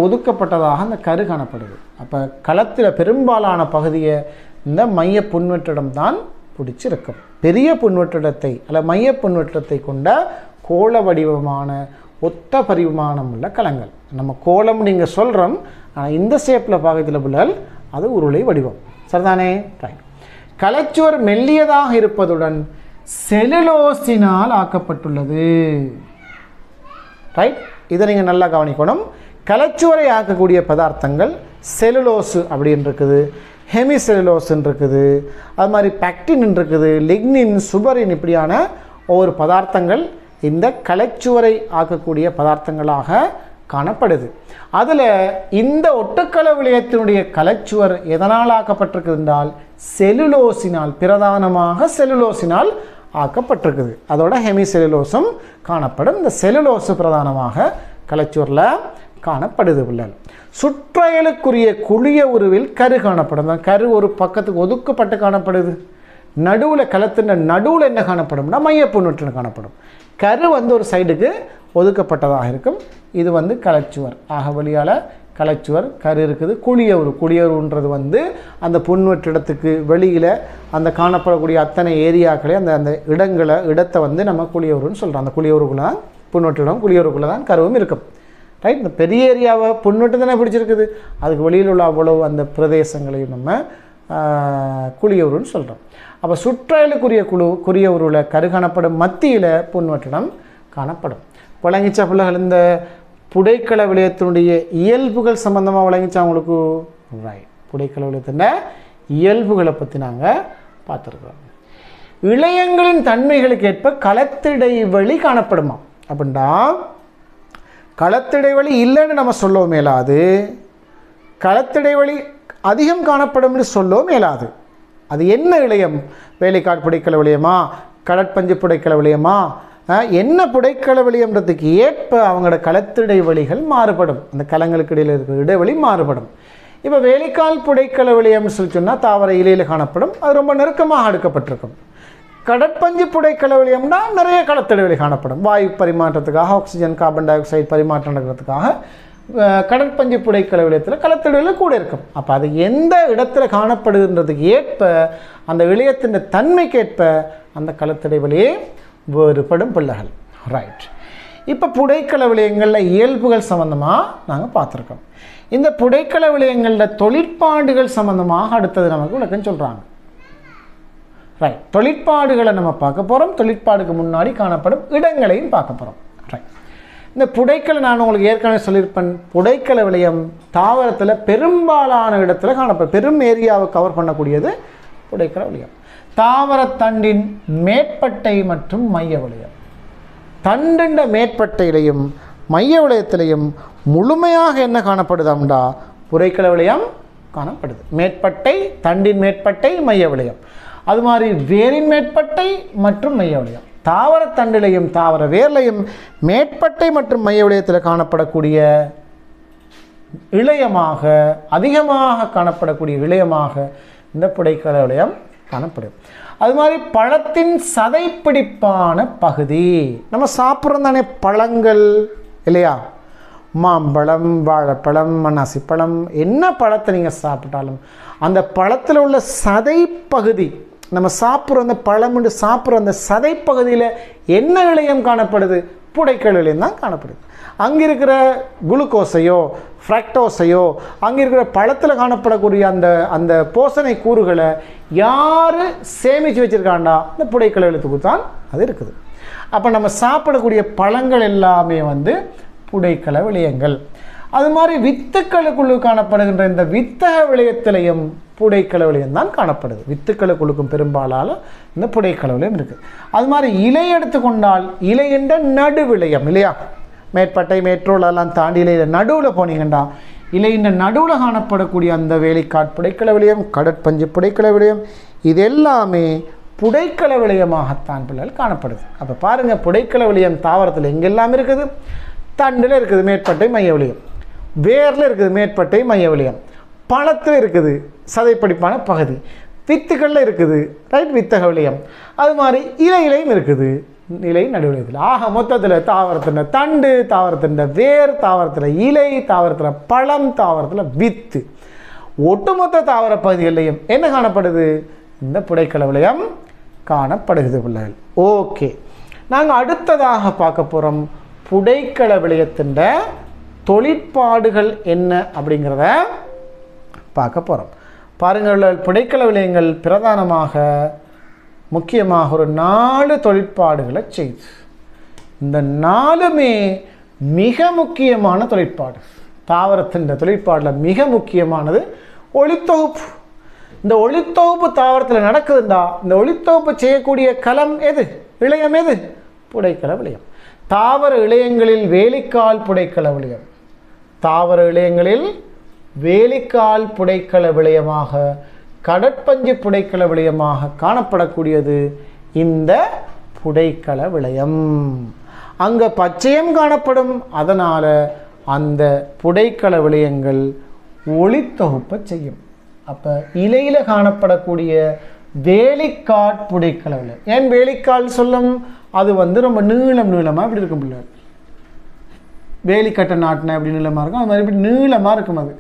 ஒதுக்கப்பட்டதாக அந்த கரு காணப்படுது. அப்போ களத்தில் பெரும்பாலான பகுதியை இந்த மைய புன்வெற்றிடம் தான் பிடிச்சிருக்கும். பெரிய புன்வெற்றிடத்தை அல்ல மைய புன்வெற்றிடத்தை கொண்ட கோள வடிவமான ஒத்த பரிமாணம் உள்ள களங்கள். நம்ம கோலம் நீங்கள் சொல்கிறோம், ஆனால் இந்த ஷேப்பில் பார்க்கறதுல பிள்ளைகள் அது உருளை வடிவம். சரிதானே? ரைட். கலைச்சுவர் மெல்லியதாக இருப்பதுடன் செலுலோசினால் ஆக்கப்பட்டுள்ளது. ரைட், இதை நீங்கள் நல்லா கவனிக்கணும். கலைச்சுவரை ஆக்கக்கூடிய பதார்த்தங்கள் செலுலோஸு அப்படின்னு இருக்குது, ஹெமி செலுலோஸ்ன்னு இருக்குது, அது மாதிரி பேக்டின் இருக்குது, லிக்னின், சுபரின், இப்படியான ஒவ்வொரு பதார்த்தங்கள் இந்த கலைச்சுவரை ஆக்கக்கூடிய பதார்த்தங்களாக காணப்படுது. அதில் இந்த ஒட்டுக்கள விளையத்தினுடைய கலைச்சுவர் எதனால் ஆக்கப்பட்டிருக்குது என்றால் செலுலோசினால், பிரதானமாக செலுலோசினால் ஆக்கப்பட்டிருக்குது. அதோட ஹெமி செலுலோஸும் காணப்படும். இந்த செலுலோஸு பிரதானமாக கலைச்சுவரில் காணப்படுது. பிள்ளைகள் சுற்றையலுக்குரிய குழிய உருவில் கரு காணப்படும். அந்த கரு ஒரு பக்கத்துக்கு ஒதுக்கப்பட்டு காணப்படுது. நடுவில் களத்தின் நடுவில் என்ன காணப்படும்னா மையப்புன்வெற்று காணப்படும். கரு ஒரு சைடுக்கு ஒதுக்கப்பட்டதாக இருக்கும். இது கலைச்சுவர். ஆக வழியால் கலைச்சுவர் கரு இருக்குது. குழியவுன்றது அந்த புன்வெற்றிடத்துக்கு வெளியில் அந்த காணப்படக்கூடிய அத்தனை ஏரியாக்களே அந்த இடத்தை நம்ம குழியவுருன்னு சொல்கிறோம். அந்த குழியவுருக்குள்ளே தான் புன்வெற்றிடம், குழியவுருக்குள்ளே தான் கருவும் இருக்கும். ரைட். இந்த பெரிய ஏரியாவை புன்வெட்டு தானே பிடிச்சிருக்குது. அதுக்கு வெளியில் உள்ள அவ்வளவு அந்த பிரதேசங்களையும் நம்ம குழியவுருன்னு சொல்கிறோம். அப்போ சுற்றலுக்குரிய உருவில் கரு காணப்படும், மத்தியில் புன்வெற்றிடம் காணப்படும். விளங்கிச்சா பிள்ளைகள்? இந்த புடைக்கள விளையத்தினுடைய இயல்புகள் சம்பந்தமாக விளங்கிச்சா உங்களுக்கு? ரைட். புடைக்கள விளையத்தின் இயல்புகளை பற்றி நாங்கள் பார்த்துருக்கோம். இழையங்களின் தன்மைகளுக்கு ஏற்ப களத்திடைவெளி காணப்படுமா? அப்படின்னா களத்திடைவெளி இல்லைன்னு நம்ம சொல்லவும் மேலாது, களத்திடைவெளி அதிகம் காணப்படும் என்று சொல்லவும் மேலாது. அது என்ன இழையம்? வேலைக்காட் புடைக்கல விளையமா, கடற்பஞ்சு புடைக்கல விளையமா, என்ன புடைக்கல விளையம்ன்றதுக்கு ஏற்ப அவங்களோட களத்திடைவெளிகள் மாறுபடும். அந்த கலங்களுக்கு இடையில் இருக்கிற இடைவெளி மாறுபடும். இப்போ வேலைக்கால் புடைக்கல விளையம்னு சொல்லி சொன்னால் தாவர இலையில் காணப்படும், அது ரொம்ப நெருக்கமாக அடுக்கப்பட்டிருக்கும். கடற்பஞ்சு புடைக்கல விளையம்னா நிறைய களத்திடைவெளி காணப்படும். வாயு பரிமாற்றத்துக்காக, ஆக்சிஜன் கார்பன் டை ஆக்சைடு பரிமாற்றம் நடக்கிறதுக்காக கடற்பஞ்சு புடைக்கல விளையத்தில் களத்திடைவெளி கூட இருக்கும். அப்போ அது எந்த இடத்துல காணப்படுகின்றதுக்கு ஏற்ப, அந்த விளையத்தின் தன்மைக்கேற்ப அந்த களத்திடைவெளியே வேறுபடும் பிள்ளைகள். ரைட். இப்போ புடைக்கல விளையங்களில் இயல்புகள் சம்பந்தமாக நாங்கள் பார்த்துருக்கோம். இந்த புடைக்கல விளையங்களில் தொழிற்பாடுகள் சம்பந்தமாக அடுத்தது நமக்கு விளக்கம் சொல்கிறாங்க. ரைட். தொழிற்பாடுகளை நம்ம பார்க்க போகிறோம். தொழிற்பாடுக்கு முன்னாடி காணப்படும் இடங்களையும் பார்க்க போகிறோம். ரைட். இந்த புடைக்கலை நான் உங்களுக்கு ஏற்கனவே சொல்லியிருப்பேன், புடைக்கல விளையம் தாவரத்தில் பெரும்பாலான இடத்துல காணப்படும். பெரும் ஏரியாவை கவர் பண்ணக்கூடியது புடைக்கல விளையம். தாவரத்தண்டின் மேற்பட்டை மற்றும் மைய விளையம். தண்டின் மேற்பட்டையிலையும் மைய விளையத்திலையும் முழுமையாக என்ன காணப்படுதாம்டா? புடைக்கல விளையம் காணப்படுது. மேற்பட்டை, தண்டின் மேற்பட்டை, மைய விளையம். அது மாதிரி வேரின் மேற்பட்டை மற்றும் மைய விளையம். தாவரத்தண்டிலையும் தாவர வேர்லையும் மேற்பட்டை மற்றும் மைய விளையத்தில் காணப்படக்கூடிய இளையமாக, அதிகமாக காணப்படக்கூடிய இளையமாக இந்த புடைக்கல விளையம் காணப்படும். அது மாதிரி பழத்தின் சதைப்பிடிப்பான பகுதி. நம்ம சாப்பிட்றோம் தானே பழங்கள் இல்லையா? மாம்பழம், வாழைப்பழம், அன்னாசிப்பழம், என்ன பழத்தை நீங்கள் சாப்பிட்டாலும் அந்த பழத்தில் உள்ள சதைப்பகுதி, நம்ம சாப்பிட்ற அந்த பழம் என்று சாப்பிட்ற அந்த சதைப்பகுதியில் என்ன இழையம் காணப்படுது? புடைக்கல இழையம் தான் காணப்படுது. அங்கே இருக்கிற குளுக்கோஸையோ ஃப்ரக்டோஸையோ அங்கே இருக்கிற பழத்தில் காணப்படக்கூடிய அந்த போசனை கூறுகளை யார் சேமித்து வச்சுருக்காண்டா? இந்த புடைக்கல இழையத்துக்கு தான் அது இருக்குது. அப்போ நம்ம சாப்பிடக்கூடிய பழங்கள் எல்லாமே புடைக்கல விளையங்கள். அது மாதிரி வித்துக்களுக்குள்ளே காணப்படுகின்ற இந்த வித்தக விளையத்திலையும் புடைக்கல விளையம் தான் காணப்படுது. வித்துக்களுக்குள்ளுக்கும் பெரும்பாலால் இந்த புடைக்கல விளையம் இருக்குது. அது மாதிரி இலை எடுத்துக்கொண்டால் இலை என்ற நடு விளையம் இல்லையா? மேற்பட்டை, மேற்றோளெல்லாம் தாண்டி இலையில் நடுவில் போனீங்கண்டா இலையின் நடுவில் காணப்படக்கூடிய அந்த வேலைக்காட் புடைக்கல விளையம், கடற்பஞ்சு புடைக்கல விளையம், இது எல்லாமே புடைக்கல விளையமாகத்தான் பிள்ளைகள் காணப்படுது. அப்போ பாருங்கள், புடைக்கல விளையம் தாவரத்தில் எங்கெல்லாம் இருக்குது? தண்டில் இருக்குது மேற்பட்டை மைய விளையம், வேரில் இருக்குது மேற்பட்டை மைய விளையம், பழத்தில் இருக்குது சதைப்பிடிப்பான பகுதி, வித்துக்களில் இருக்குது ரைட் வித்தக விளையம், அது மாதிரி இலையிலையும் இருக்குது இலை நடுவிலையத்தில். ஆக மொத்தத்தில் தாவரத்தின் தண்டு, தாவரத்தின் வேர், தாவரத்தில் இலை, தாவரத்தில் பழம், தாவரத்தில் வித்து, ஒட்டுமொத்த தாவர பகுதிகளிலையும் என்ன காணப்படுது? இந்த புடைக்கல விளையம் காணப்படுகிறது பிள்ளைகள். ஓகே, நாங்கள் அடுத்ததாக பார்க்க போகிறோம் புடைக்கல விளையத்தின் தொழிற்பாடுகள் என்ன அப்படிங்கிறத பார்க்க போகிறோம். பாருங்கள், புடைக்கல விளையங்கள் பிரதானமாக முக்கியமாக ஒரு 4 தொழிற்பாடுகளை செய்து, இந்த 4மே மிக முக்கியமான தொழிற்பாடு. தாவரத்தின் தொழிற்பாடில் மிக முக்கியமானது ஒளித்தொகுப்பு. இந்த ஒளித்தொகுப்பு தாவரத்தில் நடக்குதுண்டா, இந்த ஒளித்தொகுப்பு செய்யக்கூடிய களம் எது? இளையம் எது? புடைக்கல விளையம். தாவர இளையங்களில் வேலிக்கால் புடைக்கல விளையம், தாவர இளையங்களில் வேலிக்கால் புடைக்கல விளையமாக, கடற்பஞ்சு புடைக்கல விளையமாக காணப்படக்கூடியது இந்த புடைக்கல விளையம். அங்கே பச்சையம் காணப்படும். அதனால் அந்த புடைக்கல விளையங்கள் ஒளித்தொகுப்பை செய்யும். அப்போ இலையில் காணப்படக்கூடிய வேலிக்கால் புடைக்கல விளையம். ஏன் வேலிக்கால் சொல்லும்? அது ரொம்ப நீளமாக இப்படி இருக்கும் பிள்ளை. வேலிக்கட்டை நாட்டின எப்படி நீளமாக இருக்கும், அது மாதிரி இப்படி நீளமாக இருக்கும் அது.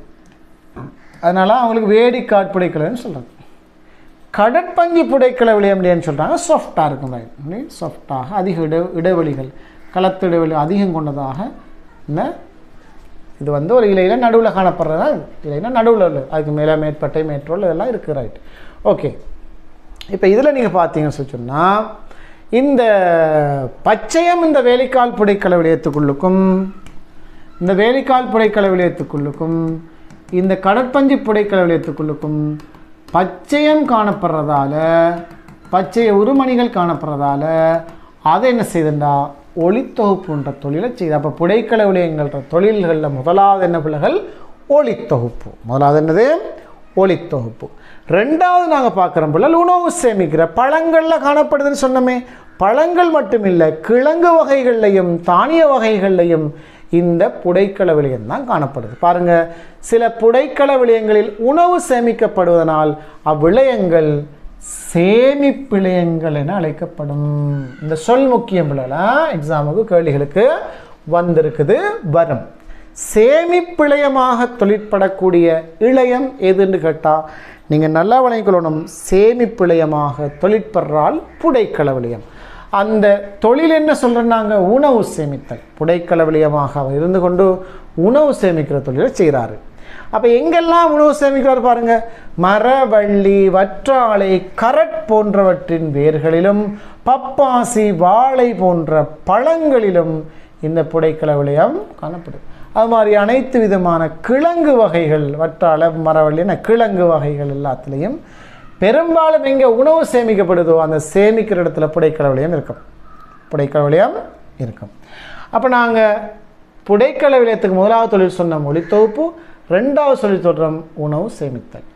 அதனால் அவங்களுக்கு வேலிக்கால் புடைக்கலன்னு சொல்கிறாங்க. கடற்பஞ்சு புடைக்கல விளையம் அப்படின்னு சொல்கிறாங்க. சாஃப்டாக இருக்கும், சாஃப்டாக அதிக இடைவெளிகள், களத்து இடைவெளி அதிகம் கொண்டதாக இந்த இது ஒரு இலையில் நடுவில் காணப்படுறதா? இலைனா நடுவில் இல்லை, அதுக்கு மேலே மேற்பட்டை, மேற்றோல் இதெல்லாம் இருக்குது ரைட். ஓகே, இப்போ இதில் நீங்கள் பார்த்தீங்கன்னு சொன்னால் இந்த பச்சையம் இந்த வேலிக்கால் புடைக்கல விளையத்துக்குள்ளுக்கும், இந்த வேலிக்கால் புடைக்கல விளையத்துக்குள்ளுக்கும், இந்த கடற்பஞ்சு புடைக்கல விளையத்துக்குள்ளுக்கும் பச்சையம் காணப்படுறதால, பச்சைய உருமணிகள் காணப்படுறதால அதை என்ன செய்யுதுண்டா? ஒளித்தொகுப்புன்ற தொழிலை செய்யுது. அப்போ புடைக்கல விளையங்கள்ன்ற தொழில்களில் முதலாவது என்ன பிள்ளைகள்? ஒளித்தொகுப்பு. முதலாவது என்னது? ஒளித்தொகுப்பு. ரெண்டாவது நாங்கள் பார்க்குறோம் பிள்ளைகள் உணவு சேமிக்கிற பழங்களில் காணப்படுதுன்னு சொன்னோமே. பழங்கள் மட்டுமில்லை, கிழங்கு வகைகள்லையும் தானிய வகைகள்லையும் இந்த புடைக்கல விளையம் தான் காணப்படுது. பாருங்க, சில புடைக்கல விளையங்களில் உணவு சேமிக்கப்படுவதனால் அவ்விளையங்கள் சேமிப்பிளையங்கள் என அழைக்கப்படும். இந்த சொல் முக்கியம் பிள்ளைகளா, எக்ஸாமுக்கு கேள்விகளுக்கு வந்திருக்குது வரும். சேமிப்பிளையமாக தொழிற்படக்கூடிய இளையம் எதுன்னு கேட்டால் நீங்கள் நல்லா வழங்கிக்கொள்ளணும். சேமிப்பிளையமாக தொழிற்படுறால் புடைக்கல விளையம். அந்த தொழில் என்ன சொல்கிறேன்னாங்க? உணவு சேமித்தல். புடைக்கல விளையமாக அவர் இருந்து கொண்டு உணவு சேமிக்கிற தொழிலை செய்கிறாரு. அப்போ எங்கெல்லாம் உணவு சேமிக்கிறார் பாருங்க. மரவள்ளி, வற்றாழை, கரட் போன்றவற்றின் வேர்களிலும் பப்பாசி, வாழை போன்ற பழங்களிலும் இந்த புடைக்கல விளையம் காணப்படுது. அது மாதிரி அனைத்து விதமான கிழங்கு வகைகள், வற்றாழை, மரவள்ளின கிழங்கு வகைகள் எல்லாத்துலேயும் பெரும்பாலும் எங்கே உணவு சேமிக்கப்படுதோ அந்த சேமிக்கிற இடத்துல புடைக்கல விளையம் இருக்கும். புடைக்கல விளையம் இருக்கும். அப்போ நாங்கள் புடைக்கல விளையத்துக்கு முதலாவது தொழில் சொன்ன ஒளித்தொகுப்பு, ரெண்டாவது தொழில் சொல்கிறோம் உணவு சேமித்தல்.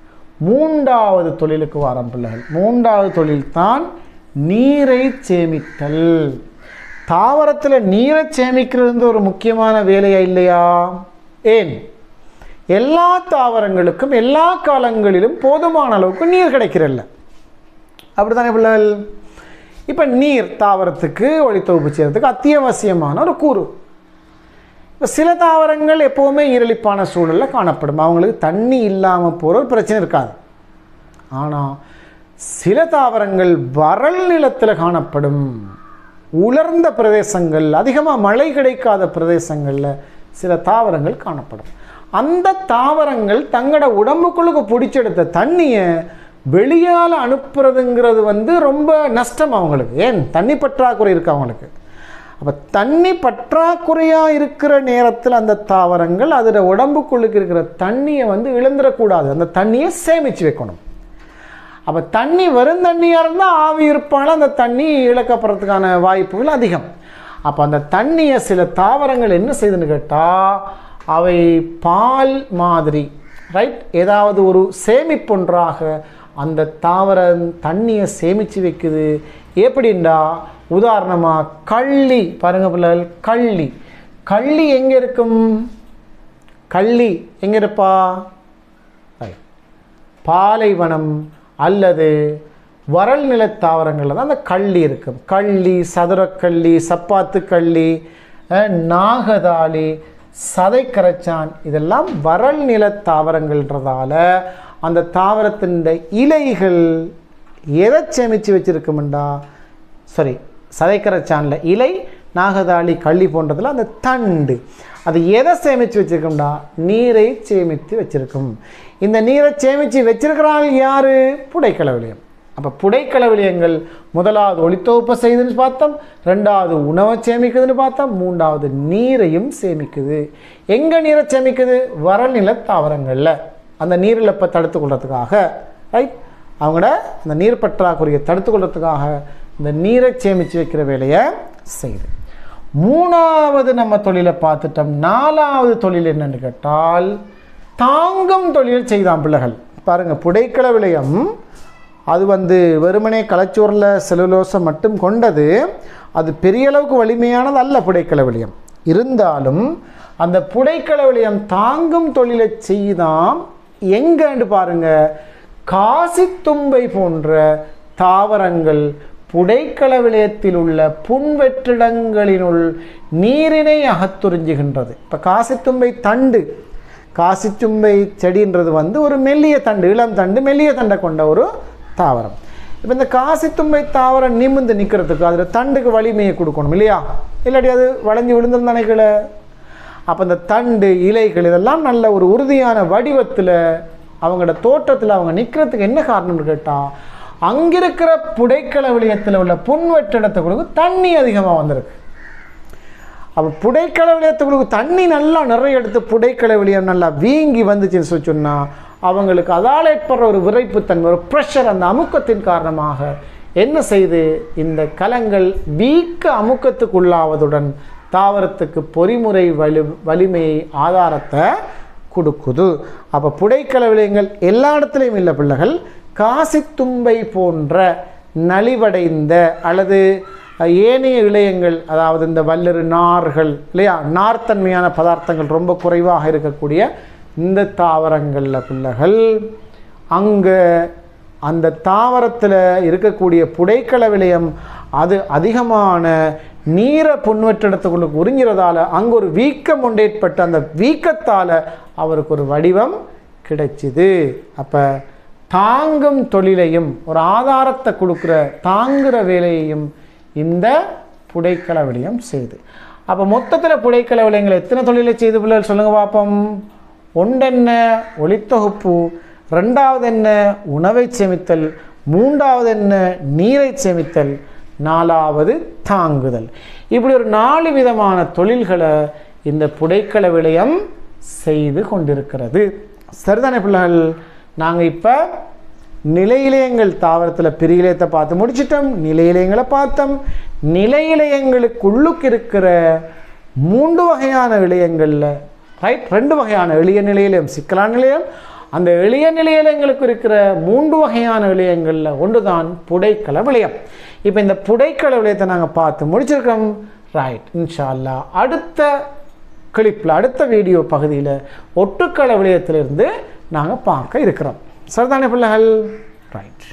மூன்றாவது தொழிலுக்கு வாரம் பிள்ளைகள். மூன்றாவது தொழில் தான் நீரை சேமித்தல். தாவரத்தில் நீரை சேமிக்கிறது ஒரு முக்கியமான வேலையா இல்லையா? ஏன்? எல்லா தாவரங்களுக்கும் எல்லா காலங்களிலும் போதுமான அளவுக்கு நீர் கிடைக்கிறல்ல, அப்படித்தானே பிள்ளைகள்? இப்போ நீர் தாவரத்துக்கு ஒளித்தொகுப்பு செய்கிறதுக்கு அத்தியாவசியமான ஒரு கூறு. இப்போ சில தாவரங்கள் எப்போவுமே ஈரலிப்பான சூழலில் காணப்படும். அவங்களுக்கு தண்ணி இல்லாமல் போகிற ஒரு பிரச்சனை இருக்காது. ஆனால் சில தாவரங்கள் வறள் நிலத்தில் காணப்படும். உலர்ந்த பிரதேசங்கள், அதிகமாக மழை கிடைக்காத பிரதேசங்களில் சில தாவரங்கள் காணப்படும். அந்த தாவரங்கள் தங்களோட உடம்புக்குள்ளுக்கு பிடிச்செடுத்த தண்ணியை வெளியால் அனுப்புறதுங்கிறது ரொம்ப நஷ்டம் அவங்களுக்கு. ஏன்? தண்ணி பற்றாக்குறை இருக்குது அவங்களுக்கு. அப்போ தண்ணி பற்றாக்குறையாக இருக்கிற நேரத்தில் அந்த தாவரங்கள் அதோட உடம்புக்குள்ளுக்கு இருக்கிற தண்ணியை இழந்துடக்கூடாது. அந்த தண்ணியை சேமித்து வைக்கணும். அப்போ தண்ணி வெறும் தண்ணியாக இருந்தால் ஆவி இருப்பால் அந்த தண்ணி இழக்கப்படுறதுக்கான வாய்ப்புகள் அதிகம். அப்போ அந்த தண்ணியை சில தாவரங்கள் என்ன செய்யுதுன்னு கேட்டால், அவை பால் மாதிரி, ரைட், ஏதாவது ஒரு சேமிப்பொன்றாக அந்த தாவர தண்ணியை சேமித்து வைக்குது. எப்படின்னா, உதாரணமாக கள்ளி பாருங்க பிள்ளைகள். கள்ளி கள்ளி எங்கே இருக்கும்? கள்ளி எங்கே இருப்பா? பாலைவனம் அல்லது வறள் நில தாவரங்களில் தான் அந்த கள்ளி இருக்கும். கள்ளி, சதுரக்கள்ளி, சப்பாத்து கள்ளி, நாகதாளி, சதைக்கரைச்சான், இதெல்லாம் வறள் நில தாவரங்கள்ன்றதால அந்த தாவரத்தின் இலைகள் எதை சேமித்து வச்சுருக்குமெண்டா, சதைக்கரைச்சானில் இலை, நாகதாளி, கள்ளி போன்றதில் அந்த தண்டு அது எதை சேமித்து வச்சுருக்கோம்டா? நீரை சேமித்து வச்சுருக்கும். இந்த நீரை சேமித்து வச்சிருக்கிறாங்க யார்? புடைக்கல விளையம். அப்போ புடைக்கல விளையங்கள் முதலாவது ஒளித்தொகுப்பை செய்யுதுன்னு பார்த்தோம், ரெண்டாவது உணவை சேமிக்குதுன்னு பார்த்தோம், மூன்றாவது நீரையும் சேமிக்குது. எங்கே நீரை சேமிக்குது? வறள் நில தாவரங்களில் அந்த நீரிழப்பை தடுத்து கொள்றதுக்காக, ரைட், அவங்களோட அந்த நீர் பற்றாக்குறையை தடுத்து கொள்றதுக்காக இந்த நீரை சேமித்து வைக்கிற வேலையை செய்யுது. மூணாவது நம்ம தொழிலை பார்த்துட்டோம். நாலாவது தொழில் என்னன்னு கேட்டால் தாங்கும் தொழில் செய்தான் பிள்ளைகள். பாருங்கள், புடைக்கல விளையம் அது வெறுமனே கலைச்சோரில் செலுலோசை மட்டும் கொண்டது. அது பெரிய அளவுக்கு வலிமையானது அல்ல புடைக்கல விளையம். இருந்தாலும் அந்த புடைக்கல விளையம் தாங்கும் தொழிலை செய்தான். எங்கன்னு பாருங்க, காசித்தும்பை போன்ற தாவரங்கள் புடைக்கல விளையத்தில் உள்ள புன்வெற்றிடங்களினுள் நீரினை அகத்துறிஞ்சுகின்றது. இப்போ காசித்தும்பை தண்டு, காசித்தும்பை செடின்றது ஒரு மெல்லிய தண்டு, இளம் தண்டு, மெல்லிய தண்டை கொண்ட ஒரு தாவரம். இப்போ இந்த காசித்தும்பை தாவரம் நிமிர்ந்து நிற்கிறதுக்கு அதில் தண்டுக்கு வலிமையை கொடுக்கணும் இல்லையா? இல்லாட்டி அது வளைஞ்சு விழுந்திருந்தானே கீழே. அப்போ இந்த தண்டு, இலைகள் இதெல்லாம் நல்ல ஒரு உறுதியான வடிவத்தில் அவங்களோட தோற்றத்தில் அவங்க நிற்கிறதுக்கு என்ன காரணம்னு கேட்டால், அங்கே இருக்கிற புடைக்கல விளையத்தில் உள்ள புன்வெற்றிடத்துக்கு தண்ணி அதிகமாக வந்திருக்கு. அப்போ புடைக்கல விளையத்துக்கு தண்ணி நல்லா நிறைய எடுத்து புடைக்கல விளையம் நல்லா வீங்கி வந்துச்சுன்னு சொன்னால் அவங்களுக்கு அதால் ஏற்படுற ஒரு விரைப்புத்தன்மை, ஒரு ப்ரெஷர், அந்த அமுக்கத்தின் காரணமாக என்ன செய்து இந்த கலங்கள் வீக்க அமுக்கத்துக்குள்ளாவதுடன் தாவரத்துக்கு பொறிமுறை வலிமையை ஆதாரத்தை கொடுக்குது. அப்போ புடைக்கல விளையங்கள் எல்லா இடத்துலையும் இல்லை பிள்ளைகள். காசித்தும்பை போன்ற நலிவடைந்த அல்லது ஏனைய இழையங்கள், அதாவது இந்த வல்லறு நார்கள் இல்லையா, நார்த்தன்மையான பதார்த்தங்கள் ரொம்ப குறைவாக இருக்கக்கூடிய இந்த தாவரங்களில் பிள்ளைகள் அங்கே அந்த தாவரத்தில் இருக்கக்கூடிய புடைக்கல விளையம் அது அதிகமான நீரை புன்வற்றிடத்துக்குள்ளுக்கு உறிஞ்சிறதால அங்கே ஒரு வீக்கம் ஒன்று ஏற்பட்டு அந்த வீக்கத்தால் அவருக்கு ஒரு வடிவம் கிடைச்சிது. அப்போ தாங்கும் தொழிலையும் ஒரு ஆதாரத்தை கொடுக்குற தாங்குகிற வேலையையும் இந்த புடைக்கல விளையம் செய்து. அப்போ மொத்தத்தில் புடைக்கல விளையங்கள் எத்தனை தொழிலை செய்து பிள்ளைகள் சொல்லுங்கள் பார்ப்போம். ஒன்றென்ன ஒளித்தொகுப்பு, ரெண்டாவது என்ன உணவை சேமித்தல், மூன்றாவது என்ன நீரை சேமித்தல், நாலாவது தாங்குதல். இப்படி ஒரு 4 விதமான தொழில்களை இந்த புடைக்கல விளையம் செய்து கொண்டிருக்கிறது. சரிதானே பிள்ளைகள்? நாங்கள் இப்போ நிலையிலயங்கள் தாவரத்தில் பிரியிலயத்தை பார்த்து முடிச்சிட்டோம், நிலையிலயங்களை பார்த்தோம். நிலையிலயங்களுக்குள்ளுக்கு இருக்கிற 3 வகையான இளையங்களில் ரைட் 2 வகையான எளிய நிலையிலயம், சிக்கலான நிலையம். அந்த எளிய நிலையிலயங்களுக்கு இருக்கிற 3 வகையான இளையங்களில் ஒன்று தான் புடைக்கல விளையம். இப்போ இந்த புடைக்கல விளையத்தை நாங்கள் பார்த்து முடிச்சிருக்கோம். ரைட், இன்ஷா அல்லாஹ் அடுத்த கிளிப்பில் அடுத்த வீடியோ பகுதியில் ஒட்டுக்கல விளையத்திலிருந்து நாங்கள் பார்க்க இருக்கிறோம். சரிதானே பிள்ளைகள்? ரைட்.